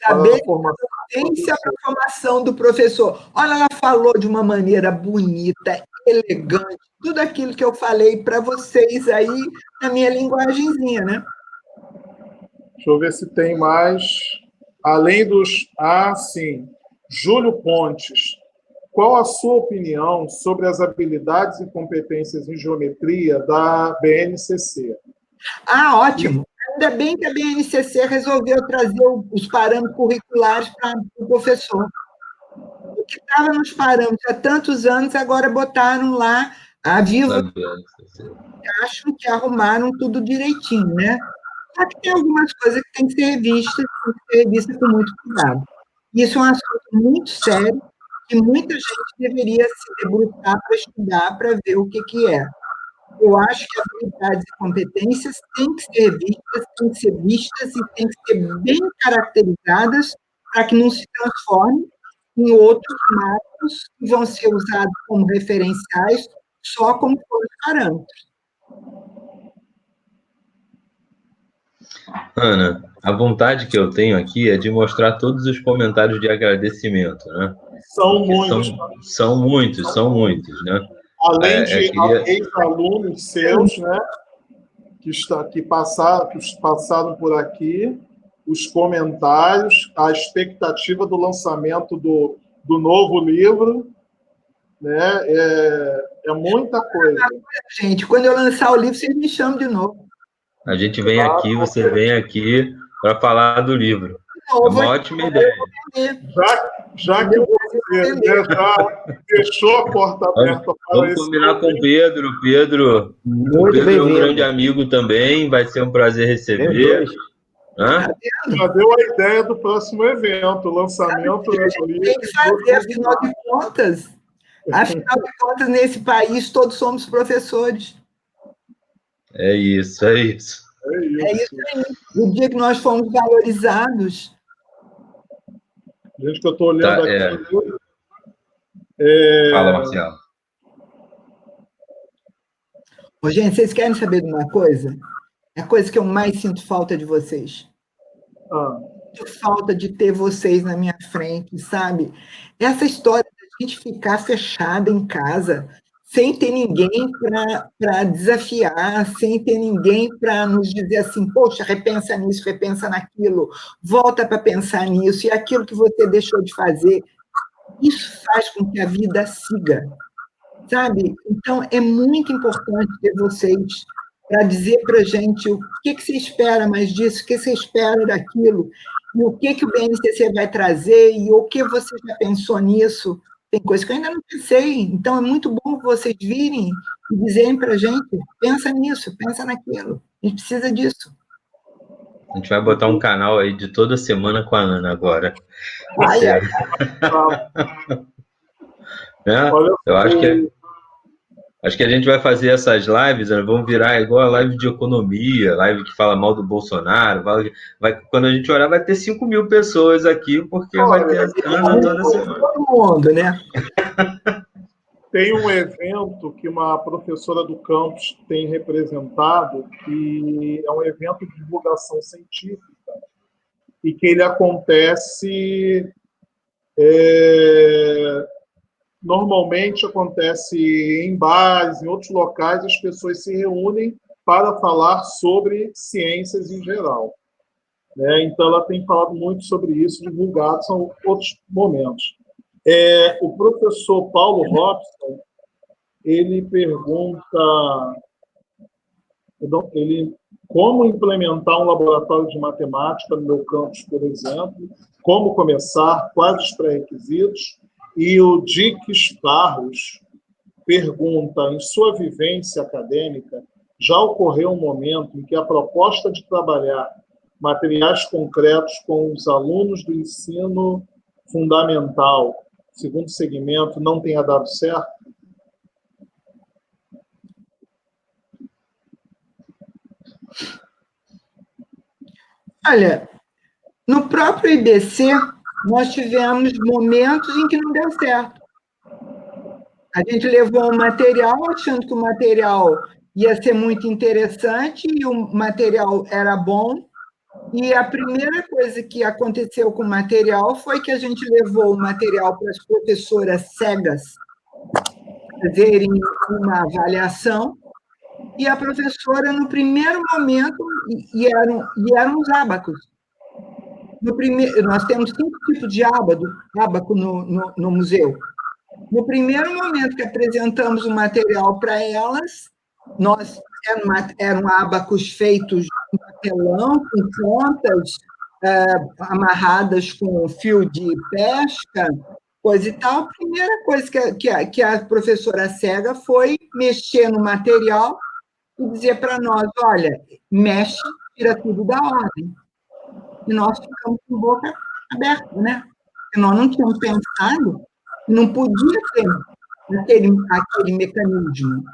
saber a potência para a formação do professor. Olha, ela falou de uma maneira bonita, elegante, tudo aquilo que eu falei para vocês aí na minha linguagenzinha, né? Deixa eu ver se tem mais. Além dos... sim. Júlio Pontes, qual a sua opinião sobre as habilidades e competências em geometria da BNCC? Ah, ótimo. Ainda bem que a BNCC resolveu trazer os parâmetros curriculares para o professor. O que estava nos parâmetros há tantos anos, agora botaram lá a vivo. Acham que arrumaram tudo direitinho, né? Só que tem algumas coisas que têm que ser revistas com muito cuidado. Isso é um assunto muito sério que muita gente deveria se debruçar para estudar, para ver o que é. Eu acho que habilidades e competências têm que ser vistas e têm que ser bem caracterizadas para que não se transforme em outros marcos que vão ser usados como referenciais só como foram parâmetros. Ana, a vontade que eu tenho aqui é de mostrar todos os comentários de agradecimento, né? São muitos. São muitos, né? Além de ex-alunos seus, né, que passaram por aqui, os comentários, a expectativa do lançamento do novo livro, né? É muita coisa. Gente, quando eu lançar o livro, vocês me chamam de novo. A gente vem aqui, você vem aqui para falar do livro. É uma ótima ideia. Já que você, né, já deixou a porta aberta para vamos combinar com o Pedro. O Pedro é um grande amigo também, vai ser um prazer receber. Já deu a ideia do próximo evento, o lançamento do livro. Tem que fazer, afinal de contas, nesse país, todos somos professores. É isso. É isso aí. O dia que nós fomos valorizados. Gente, que eu estou olhando aqui. Fala, Marcelo. Ô, gente, vocês querem saber de uma coisa? É a coisa que eu mais sinto falta de vocês. Sinto falta de ter vocês na minha frente, sabe? Essa história de a gente ficar fechada em casa, sem ter ninguém para desafiar, sem ter ninguém para nos dizer assim, poxa, repensa nisso, repensa naquilo, volta para pensar nisso, e aquilo que você deixou de fazer, isso faz com que a vida siga, sabe? Então, é muito importante ter vocês para dizer para a gente o que você espera mais disso, o que você espera daquilo, e o que o BNCC vai trazer, e o que você já pensou nisso. Tem coisa que eu ainda não pensei, então é muito bom vocês virem e dizerem para a gente, pensa nisso, pensa naquilo, a gente precisa disso. A gente vai botar um canal aí de toda semana com a Ana agora. Eu acho que a gente vai fazer essas lives, vão virar igual a live de economia, live que fala mal do Bolsonaro. Quando a gente olhar, vai ter 5.000 pessoas aqui, porque vai ter a Ana toda semana. Todo mundo, né? Tem um evento que uma professora do campus tem representado, que é um evento de divulgação científica, e que ele acontece... Normalmente acontece em bares, em outros locais, as pessoas se reúnem para falar sobre ciências em geral. Né? Então, ela tem falado muito sobre isso, divulgado, são outros momentos. O professor Paulo Robson, ele pergunta como implementar um laboratório de matemática no meu campus, por exemplo, como começar, quais os pré-requisitos. E o Dix Barros pergunta, em sua vivência acadêmica, já ocorreu um momento em que a proposta de trabalhar materiais concretos com os alunos do ensino fundamental, segundo segmento, não tenha dado certo? Olha, no próprio IBC, nós tivemos momentos em que não deu certo. A gente levou um material achando que o material ia ser muito interessante e o material era bom. E a primeira coisa que aconteceu com o material foi que a gente levou o material para as professoras cegas fazerem uma avaliação e a professora, no primeiro momento, e eram os ábacos. Nós temos 5 tipos de ábaco no museu. No primeiro momento que apresentamos o material para elas, eram ábacos feitos de papelão, com pontas amarradas com fio de pesca, coisa e tal. A primeira coisa que a professora cega foi mexer no material e dizer para nós, olha, mexe, tira tudo da ordem. E nós ficamos com a boca aberta, né? Porque nós não tínhamos pensado que não podia ter aquele mecanismo.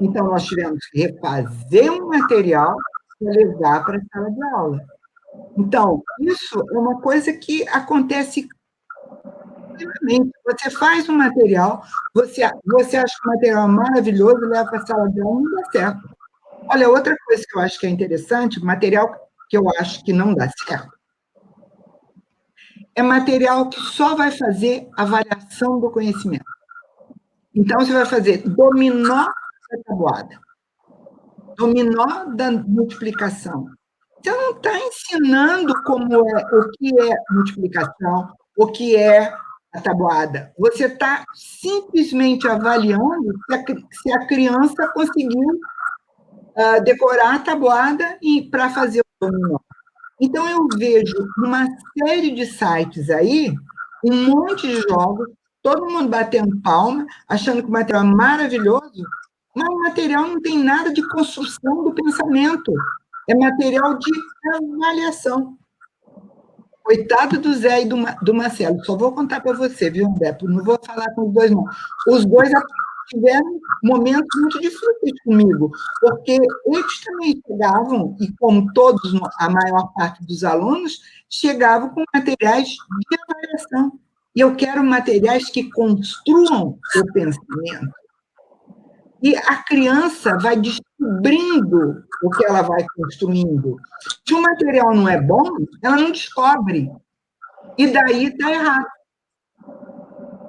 Então, nós tivemos que refazer um material para levar para a sala de aula. Então, isso é uma coisa que acontece continuamente. Você faz um material, você acha que o material é maravilhoso, leva para a sala de aula e não dá certo. Olha, outra coisa que eu acho que é interessante, material que eu acho que não dá certo, é material que só vai fazer avaliação do conhecimento. Então, você vai fazer dominó da tabuada, dominó da multiplicação. Você não está ensinando o que é multiplicação, o que é a tabuada. Você está simplesmente avaliando se a criança conseguiu decorar a tabuada para fazer o dominó. Então, eu vejo uma série de sites aí, um monte de jogos, todo mundo batendo palma, achando que o material é maravilhoso, mas o material não tem nada de construção do pensamento. É material de avaliação. Coitado do Zé e do Marcelo. Só vou contar para você, viu, André? Não vou falar com os dois, não. Os dois tiveram momentos muito difíceis comigo, porque eles também chegavam, e como todos, a maior parte dos alunos, chegavam com materiais de avaliação. E eu quero materiais que construam o pensamento. E a criança vai descobrindo o que ela vai construindo. Se o material não é bom, ela não descobre. E daí está errado.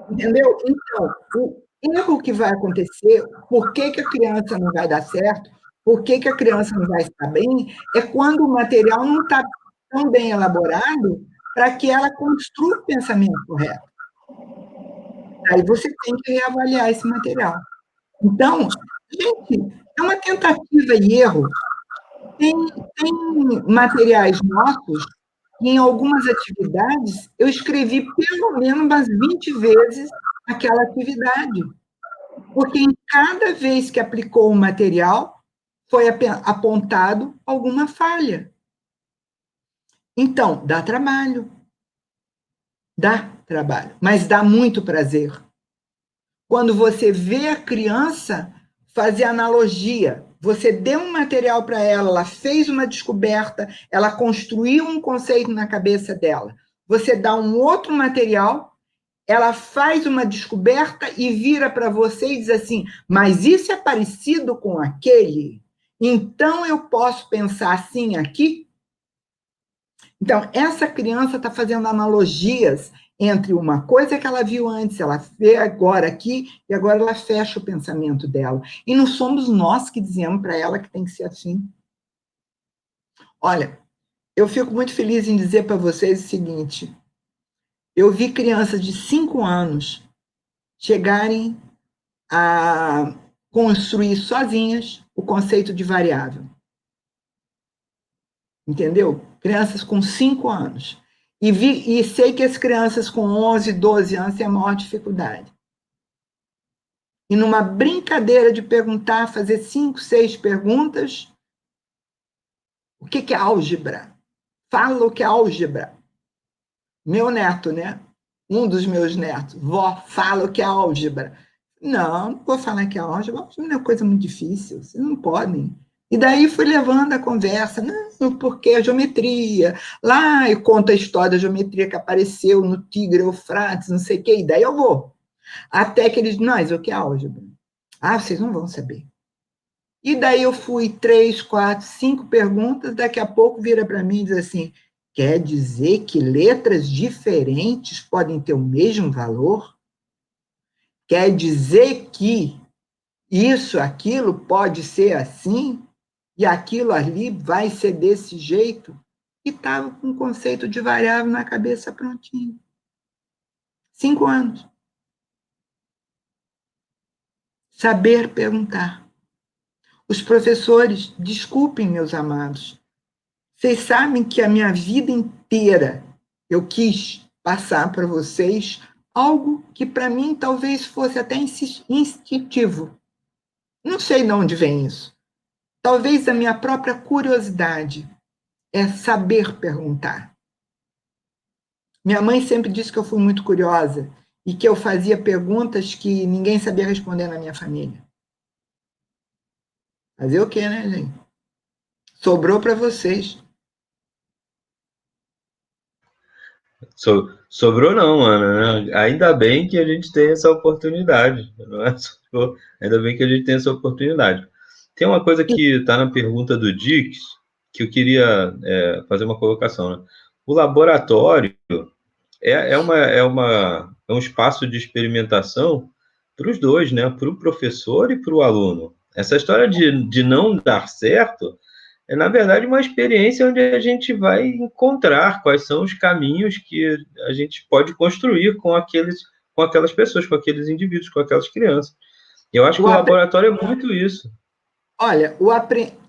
Entendeu? Então, o erro que vai acontecer, por que a criança não vai dar certo, por que a criança não vai estar bem, é quando o material não está tão bem elaborado para que ela construa o pensamento correto. Aí você tem que reavaliar esse material. Então, gente, é uma tentativa e erro. Tem materiais nossos que, em algumas atividades, eu escrevi pelo menos umas 20 vezes aquela atividade. Porque em cada vez que aplicou o material, foi apontado alguma falha. Então, dá trabalho. Dá trabalho, mas dá muito prazer. Quando você vê a criança fazer analogia, você deu um material para ela, ela fez uma descoberta, ela construiu um conceito na cabeça dela. Você dá um outro material, ela faz uma descoberta e vira para você e diz assim, mas isso é parecido com aquele? Então, eu posso pensar assim aqui? Então, essa criança está fazendo analogias entre uma coisa que ela viu antes, ela vê agora aqui, e agora ela fecha o pensamento dela. E não somos nós que dizemos para ela que tem que ser assim. Olha, eu fico muito feliz em dizer para vocês o seguinte, eu vi crianças de 5 anos chegarem a construir sozinhas o conceito de variável. Entendeu? Crianças com 5 anos. E sei que as crianças com 11, 12 anos têm a maior dificuldade. E numa brincadeira de perguntar, fazer 5, 6 perguntas, o que é álgebra? Fala o que é álgebra. Meu neto, né? Um dos meus netos. Vó, fala o que é álgebra. Não vou falar que é álgebra. Não é uma coisa muito difícil. Vocês não podem. E daí fui levando a conversa, não, porque a geometria, lá eu conto a história da geometria que apareceu no Tigre, Eufrates, não sei o quê, e daí eu vou. Até que eles, mas o que é álgebra? Ah, vocês não vão saber. E daí eu fui 3, 4, 5 perguntas, daqui a pouco vira para mim e diz assim, quer dizer que letras diferentes podem ter o mesmo valor? Quer dizer que isso, aquilo pode ser assim? E aquilo ali vai ser desse jeito? e estava com o conceito de variável na cabeça prontinho. 5 anos. Saber perguntar. Os professores, desculpem, meus amados, vocês sabem que a minha vida inteira eu quis passar para vocês algo que para mim talvez fosse até instintivo. Não sei de onde vem isso. Talvez a minha própria curiosidade é saber perguntar. Minha mãe sempre disse que eu fui muito curiosa e que eu fazia perguntas que ninguém sabia responder na minha família. Fazer o quê, né, gente? Sobrou para vocês. Sobrou não, Ana, né? Ainda bem que a gente tem essa oportunidade, não é? Ainda bem que a gente tem essa oportunidade. Tem uma coisa que está na pergunta do Dix, que eu queria fazer uma colocação, né? O laboratório é um espaço de experimentação para os dois, né? Para o professor e para o aluno. Essa história de não dar certo é, na verdade, uma experiência onde a gente vai encontrar quais são os caminhos que a gente pode construir com aquelas pessoas, com aqueles indivíduos, com aquelas crianças. Eu acho que o laboratório é muito isso. Olha,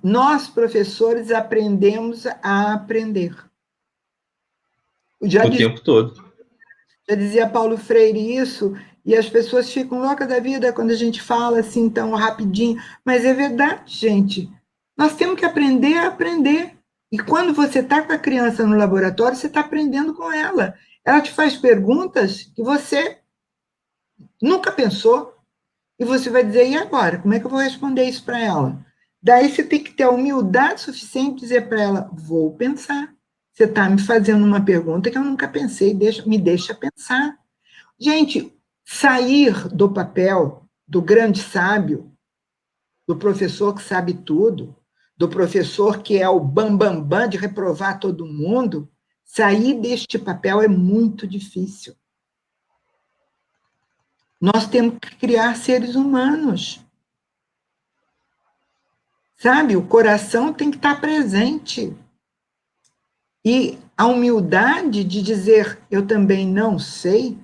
nós, professores, aprendemos a aprender. O tempo todo. Já dizia Paulo Freire isso, e as pessoas ficam loucas da vida quando a gente fala assim tão rapidinho. Mas é verdade, gente. Nós temos que aprender a aprender. E quando você está com a criança no laboratório, você está aprendendo com ela. Ela te faz perguntas que você nunca pensou. E você vai dizer, e agora? Como é que eu vou responder isso para ela? Daí você tem que ter a humildade suficiente de dizer para ela, vou pensar. Você está me fazendo uma pergunta que eu nunca pensei, me deixa pensar. Gente, sair do papel do grande sábio, do professor que sabe tudo, do professor que é o bambambam bam, bam de reprovar todo mundo, sair deste papel é muito difícil. Nós temos que criar seres humanos. Sabe? O coração tem que estar presente. E a humildade de dizer eu também não sei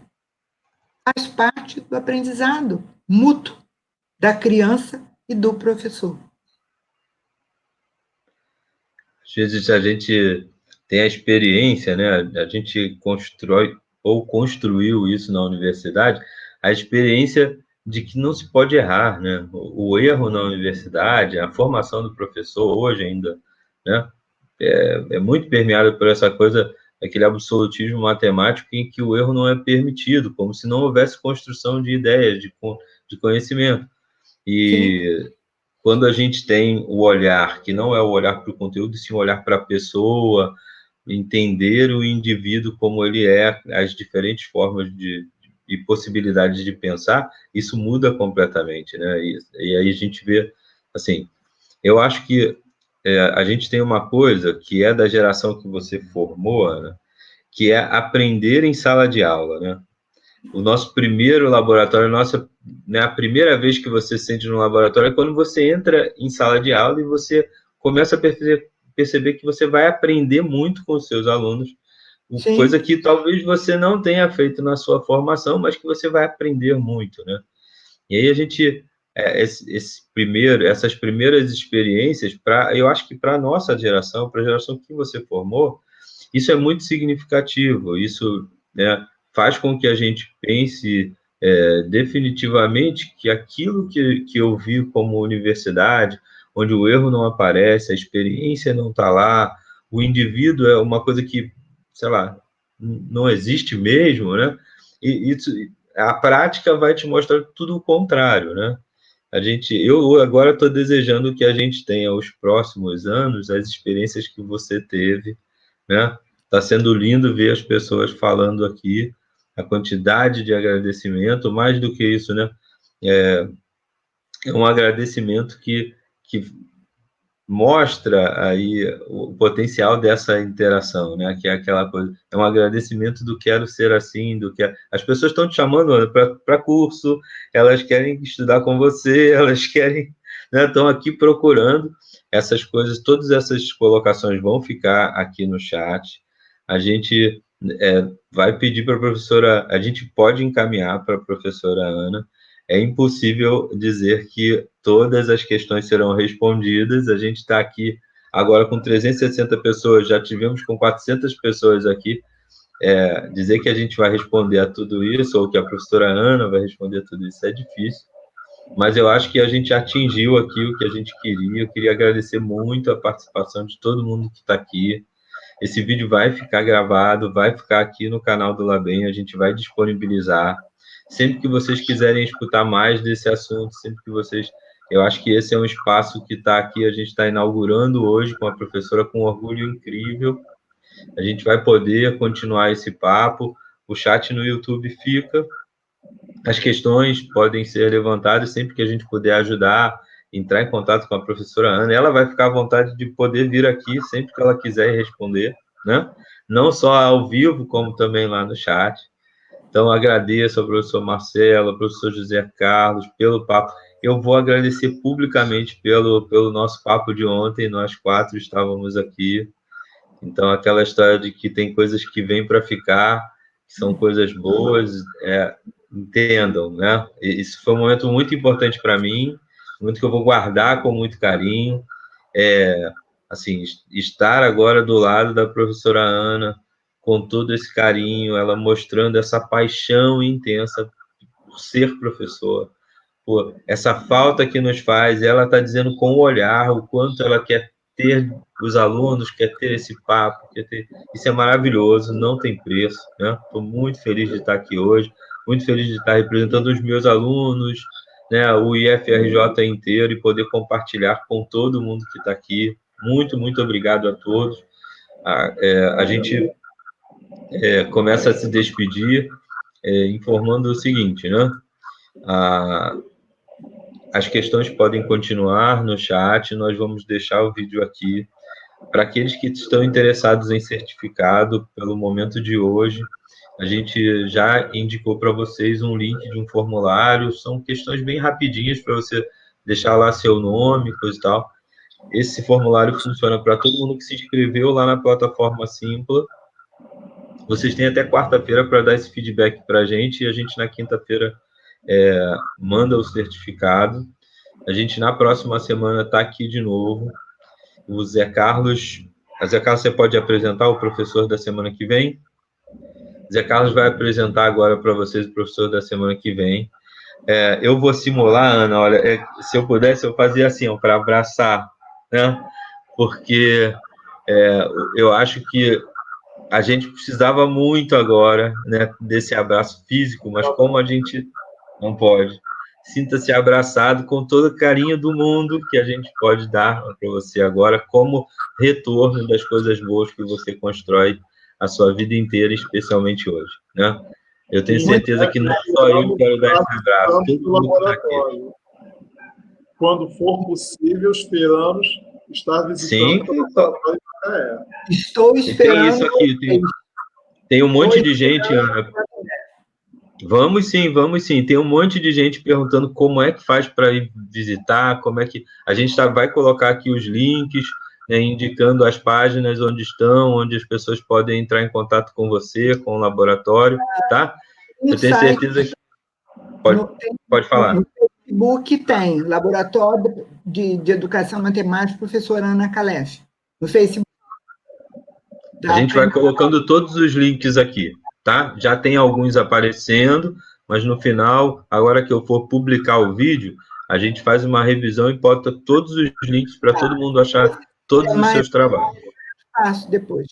faz parte do aprendizado mútuo da criança e do professor. Às vezes a gente tem a experiência, né? A gente constrói ou construiu isso na universidade, a experiência de que não se pode errar, né? O erro na universidade, a formação do professor hoje ainda, né? É muito permeado por essa coisa, aquele absolutismo matemático em que o erro não é permitido, como se não houvesse construção de ideias, de conhecimento. E sim, quando a gente tem o olhar, que não é o olhar para o conteúdo, sim o olhar para a pessoa, entender o indivíduo como ele é, as diferentes formas e possibilidades de pensar, isso muda completamente, né? E aí a gente vê, assim, eu acho que a gente tem uma coisa que é da geração que você formou, né? Que é aprender em sala de aula, né? O nosso primeiro laboratório, né, a primeira vez que você sente no laboratório é quando você entra em sala de aula e você começa a perceber que você vai aprender muito com os seus alunos, sim, coisa que talvez você não tenha feito na sua formação, mas que você vai aprender muito, né? E aí a gente, essas primeiras experiências, eu acho que para a nossa geração, para a geração que você formou, isso é muito significativo, isso, né, faz com que a gente pense definitivamente que aquilo que eu vi como universidade, onde o erro não aparece, a experiência não está lá, o indivíduo é uma coisa que, sei lá, não existe mesmo, né? E isso, a prática vai te mostrar tudo o contrário, né? Eu agora estou desejando que a gente tenha os próximos anos as experiências que você teve, né? Está sendo lindo ver as pessoas falando aqui, a quantidade de agradecimento, mais do que isso, né? É um agradecimento que mostra aí o potencial dessa interação, né? Que é aquela coisa, é um agradecimento do quero ser assim, as pessoas estão te chamando para curso, elas querem estudar com você, elas querem né, estão aqui procurando essas coisas, todas essas colocações vão ficar aqui no chat. A gente vai pedir para a professora, a gente pode encaminhar para a professora Ana. É impossível dizer que todas as questões serão respondidas. A gente está aqui agora com 360 pessoas, já tivemos com 400 pessoas aqui. Dizer que a gente vai responder a tudo isso, ou que a professora Ana vai responder a tudo isso, é difícil. Mas eu acho que a gente atingiu aqui o que a gente queria. Eu queria agradecer muito a participação de todo mundo que está aqui. Esse vídeo vai ficar gravado, vai ficar aqui no canal do LABEM, a gente vai disponibilizar. Sempre que vocês quiserem escutar mais desse assunto, sempre que vocês... Eu acho que esse é um espaço que está aqui, a gente está inaugurando hoje com a professora, com um orgulho incrível. A gente vai poder continuar esse papo. O chat no YouTube fica. As questões podem ser levantadas sempre que a gente puder ajudar, entrar em contato com a professora Ana. Ela vai ficar à vontade de poder vir aqui sempre que ela quiser responder, né? Não só ao vivo, como também lá no chat. Então, agradeço ao professor Marcelo, ao professor José Carlos, pelo papo. Eu vou agradecer publicamente pelo nosso papo de ontem, nós 4 estávamos aqui. Então, aquela história de que tem coisas que vêm para ficar, que são coisas boas, entendam, né? Isso foi um momento muito importante para mim, muito que eu vou guardar com muito carinho. Assim, estar agora do lado da professora Ana, com todo esse carinho, ela mostrando essa paixão intensa por ser professor, por essa falta que nos faz, ela está dizendo com o olhar o quanto ela quer ter os alunos, quer ter esse papo, isso é maravilhoso, não tem preço, né? Estou muito feliz de estar aqui hoje, muito feliz de estar representando os meus alunos, né? O IFRJ inteiro e poder compartilhar com todo mundo que está aqui. Muito, muito obrigado a todos. A gente começa a se despedir informando o seguinte, né? As questões podem continuar no chat, nós vamos deixar o vídeo aqui. Para aqueles que estão interessados em certificado, pelo momento de hoje, a gente já indicou para vocês um link de um formulário, são questões bem rapidinhas para você deixar lá seu nome, coisa e tal. Esse formulário funciona para todo mundo que se inscreveu lá na plataforma Simpla. Vocês têm até quarta-feira para dar esse feedback para a gente, e a gente na quinta-feira manda o certificado. A gente na próxima semana está aqui de novo. O Zé Carlos, você pode apresentar o professor da semana que vem? Zé Carlos vai apresentar agora para vocês o professor da semana que vem. Eu vou simular, Ana, olha, se eu pudesse, eu fazia assim, para abraçar, né? Porque eu acho que a gente precisava muito agora, né, desse abraço físico, mas como a gente não pode, sinta-se abraçado com todo o carinho do mundo que a gente pode dar para você agora, como retorno das coisas boas que você constrói a sua vida inteira, especialmente hoje, né? Eu tenho certeza que não só eu quero dar esse abraço, todo mundo está aqui. Quando for possível, esperamos estar visitando o laboratório. Estou esperando. Tem isso aqui, tem um monte de gente, Ana. Vamos sim. Tem um monte de gente perguntando como é que faz para ir visitar, como é que... A gente vai colocar aqui os links, né, indicando as páginas onde estão, onde as pessoas podem entrar em contato com você, com o laboratório, tá? Eu tenho certeza que... Pode falar. No Facebook tem Laboratório de Educação Matemática, professora Ana Calef. No Facebook. A gente vai colocando todos os links aqui, tá? Já tem alguns aparecendo, mas no final, agora que eu for publicar o vídeo, a gente faz uma revisão e bota todos os links para todo mundo achar todos os seus trabalhos. Faço depois.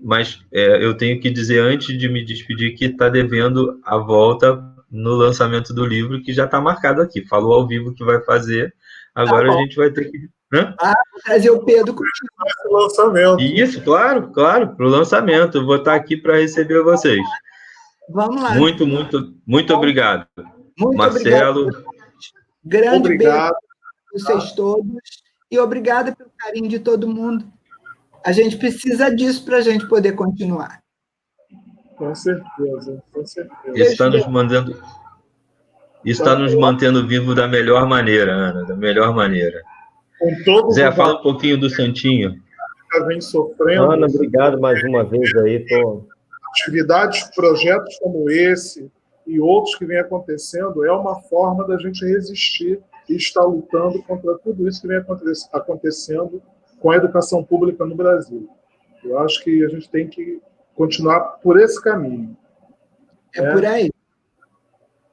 Mas eu tenho que dizer, antes de me despedir, que está devendo a volta no lançamento do livro, que já está marcado aqui. Falou ao vivo que vai fazer, agora a gente vai ter que... Vou trazer o Pedro contigo. Lançamento. Isso, claro, para o lançamento. Eu vou estar aqui para receber vocês. Vamos lá. Muito obrigado. Muito Marcelo. Obrigado. Grande Obrigado. Beijo para vocês todos. E obrigada pelo carinho de todo mundo. A gente precisa disso para a gente poder continuar. Com certeza. Ele está nos mandando... Isso está nos mantendo vivos da melhor maneira, Ana, da melhor maneira. Com todos Zé, os fala um pouquinho do Santinho. que vem sofrendo. Ana, obrigado mais uma vez aí. Atividades, projetos como esse e outros que vem acontecendo é uma forma da gente resistir e estar lutando contra tudo isso que vem acontecendo com a educação pública no Brasil. Eu acho que a gente tem que continuar por esse caminho. Por aí.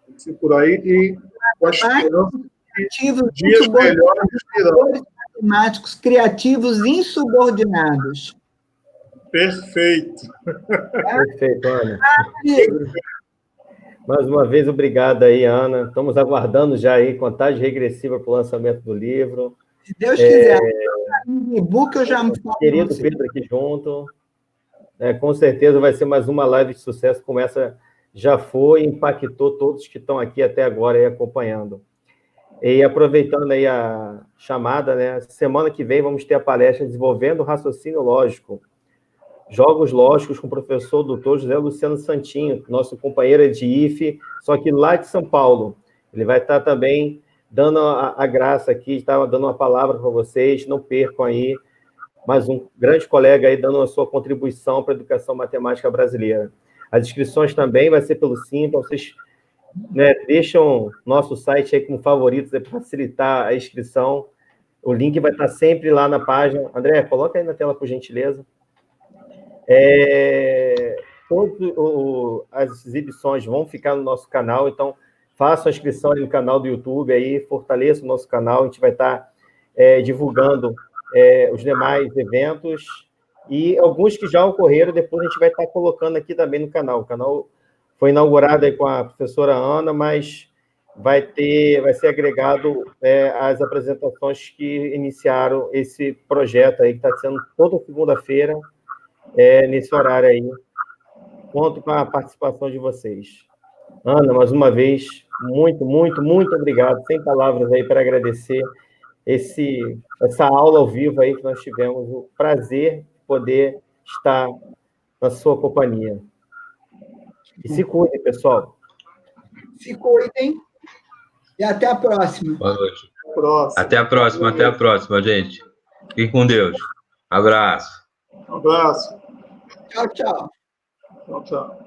Tem que ser por aí e com a esperança de dias melhores virão. Matemáticos criativos insubordinados. Perfeito. Perfeito, Ana. Mais uma vez, obrigado aí, Ana. Estamos aguardando já aí contagem regressiva para o lançamento do livro. Se Deus quiser. No e-book eu já me falo. Querido Pedro aqui junto. Com certeza vai ser mais uma live de sucesso como essa já foi e impactou todos que estão aqui até agora aí acompanhando. E aproveitando aí a chamada, né? Semana que vem vamos ter a palestra Desenvolvendo o Raciocínio Lógico, Jogos Lógicos com o professor Dr. José Luciano Santinho, nosso companheiro de IFE, só que lá de São Paulo. Ele vai estar também dando a graça aqui, estava dando uma palavra para vocês, não percam aí, mais um grande colega aí dando a sua contribuição para a educação matemática brasileira. As inscrições também vai ser pelo Simpla, vocês deixam nosso site aí como favoritos para facilitar a inscrição. O link vai estar sempre lá na página. André, coloca aí na tela, por gentileza. Todas as exibições vão ficar no nosso canal, então façam a inscrição aí no canal do YouTube, aí, fortaleça o nosso canal, a gente vai estar divulgando os demais eventos e alguns que já ocorreram, depois a gente vai estar colocando aqui também no canal. O canal foi inaugurado aí com a professora Ana, mas vai ser agregado as apresentações que iniciaram esse projeto aí, que está sendo toda segunda-feira, nesse horário aí. Conto com a participação de vocês. Ana, mais uma vez, muito, muito, muito obrigado. Sem palavras aí para agradecer essa aula ao vivo aí que nós tivemos. O prazer de poder estar na sua companhia. E se cuidem, pessoal. Se cuidem. E até a próxima. Boa noite. Até a próxima, gente. Fique com Deus. Abraço. Um abraço. Tchau, tchau. Tchau, tchau.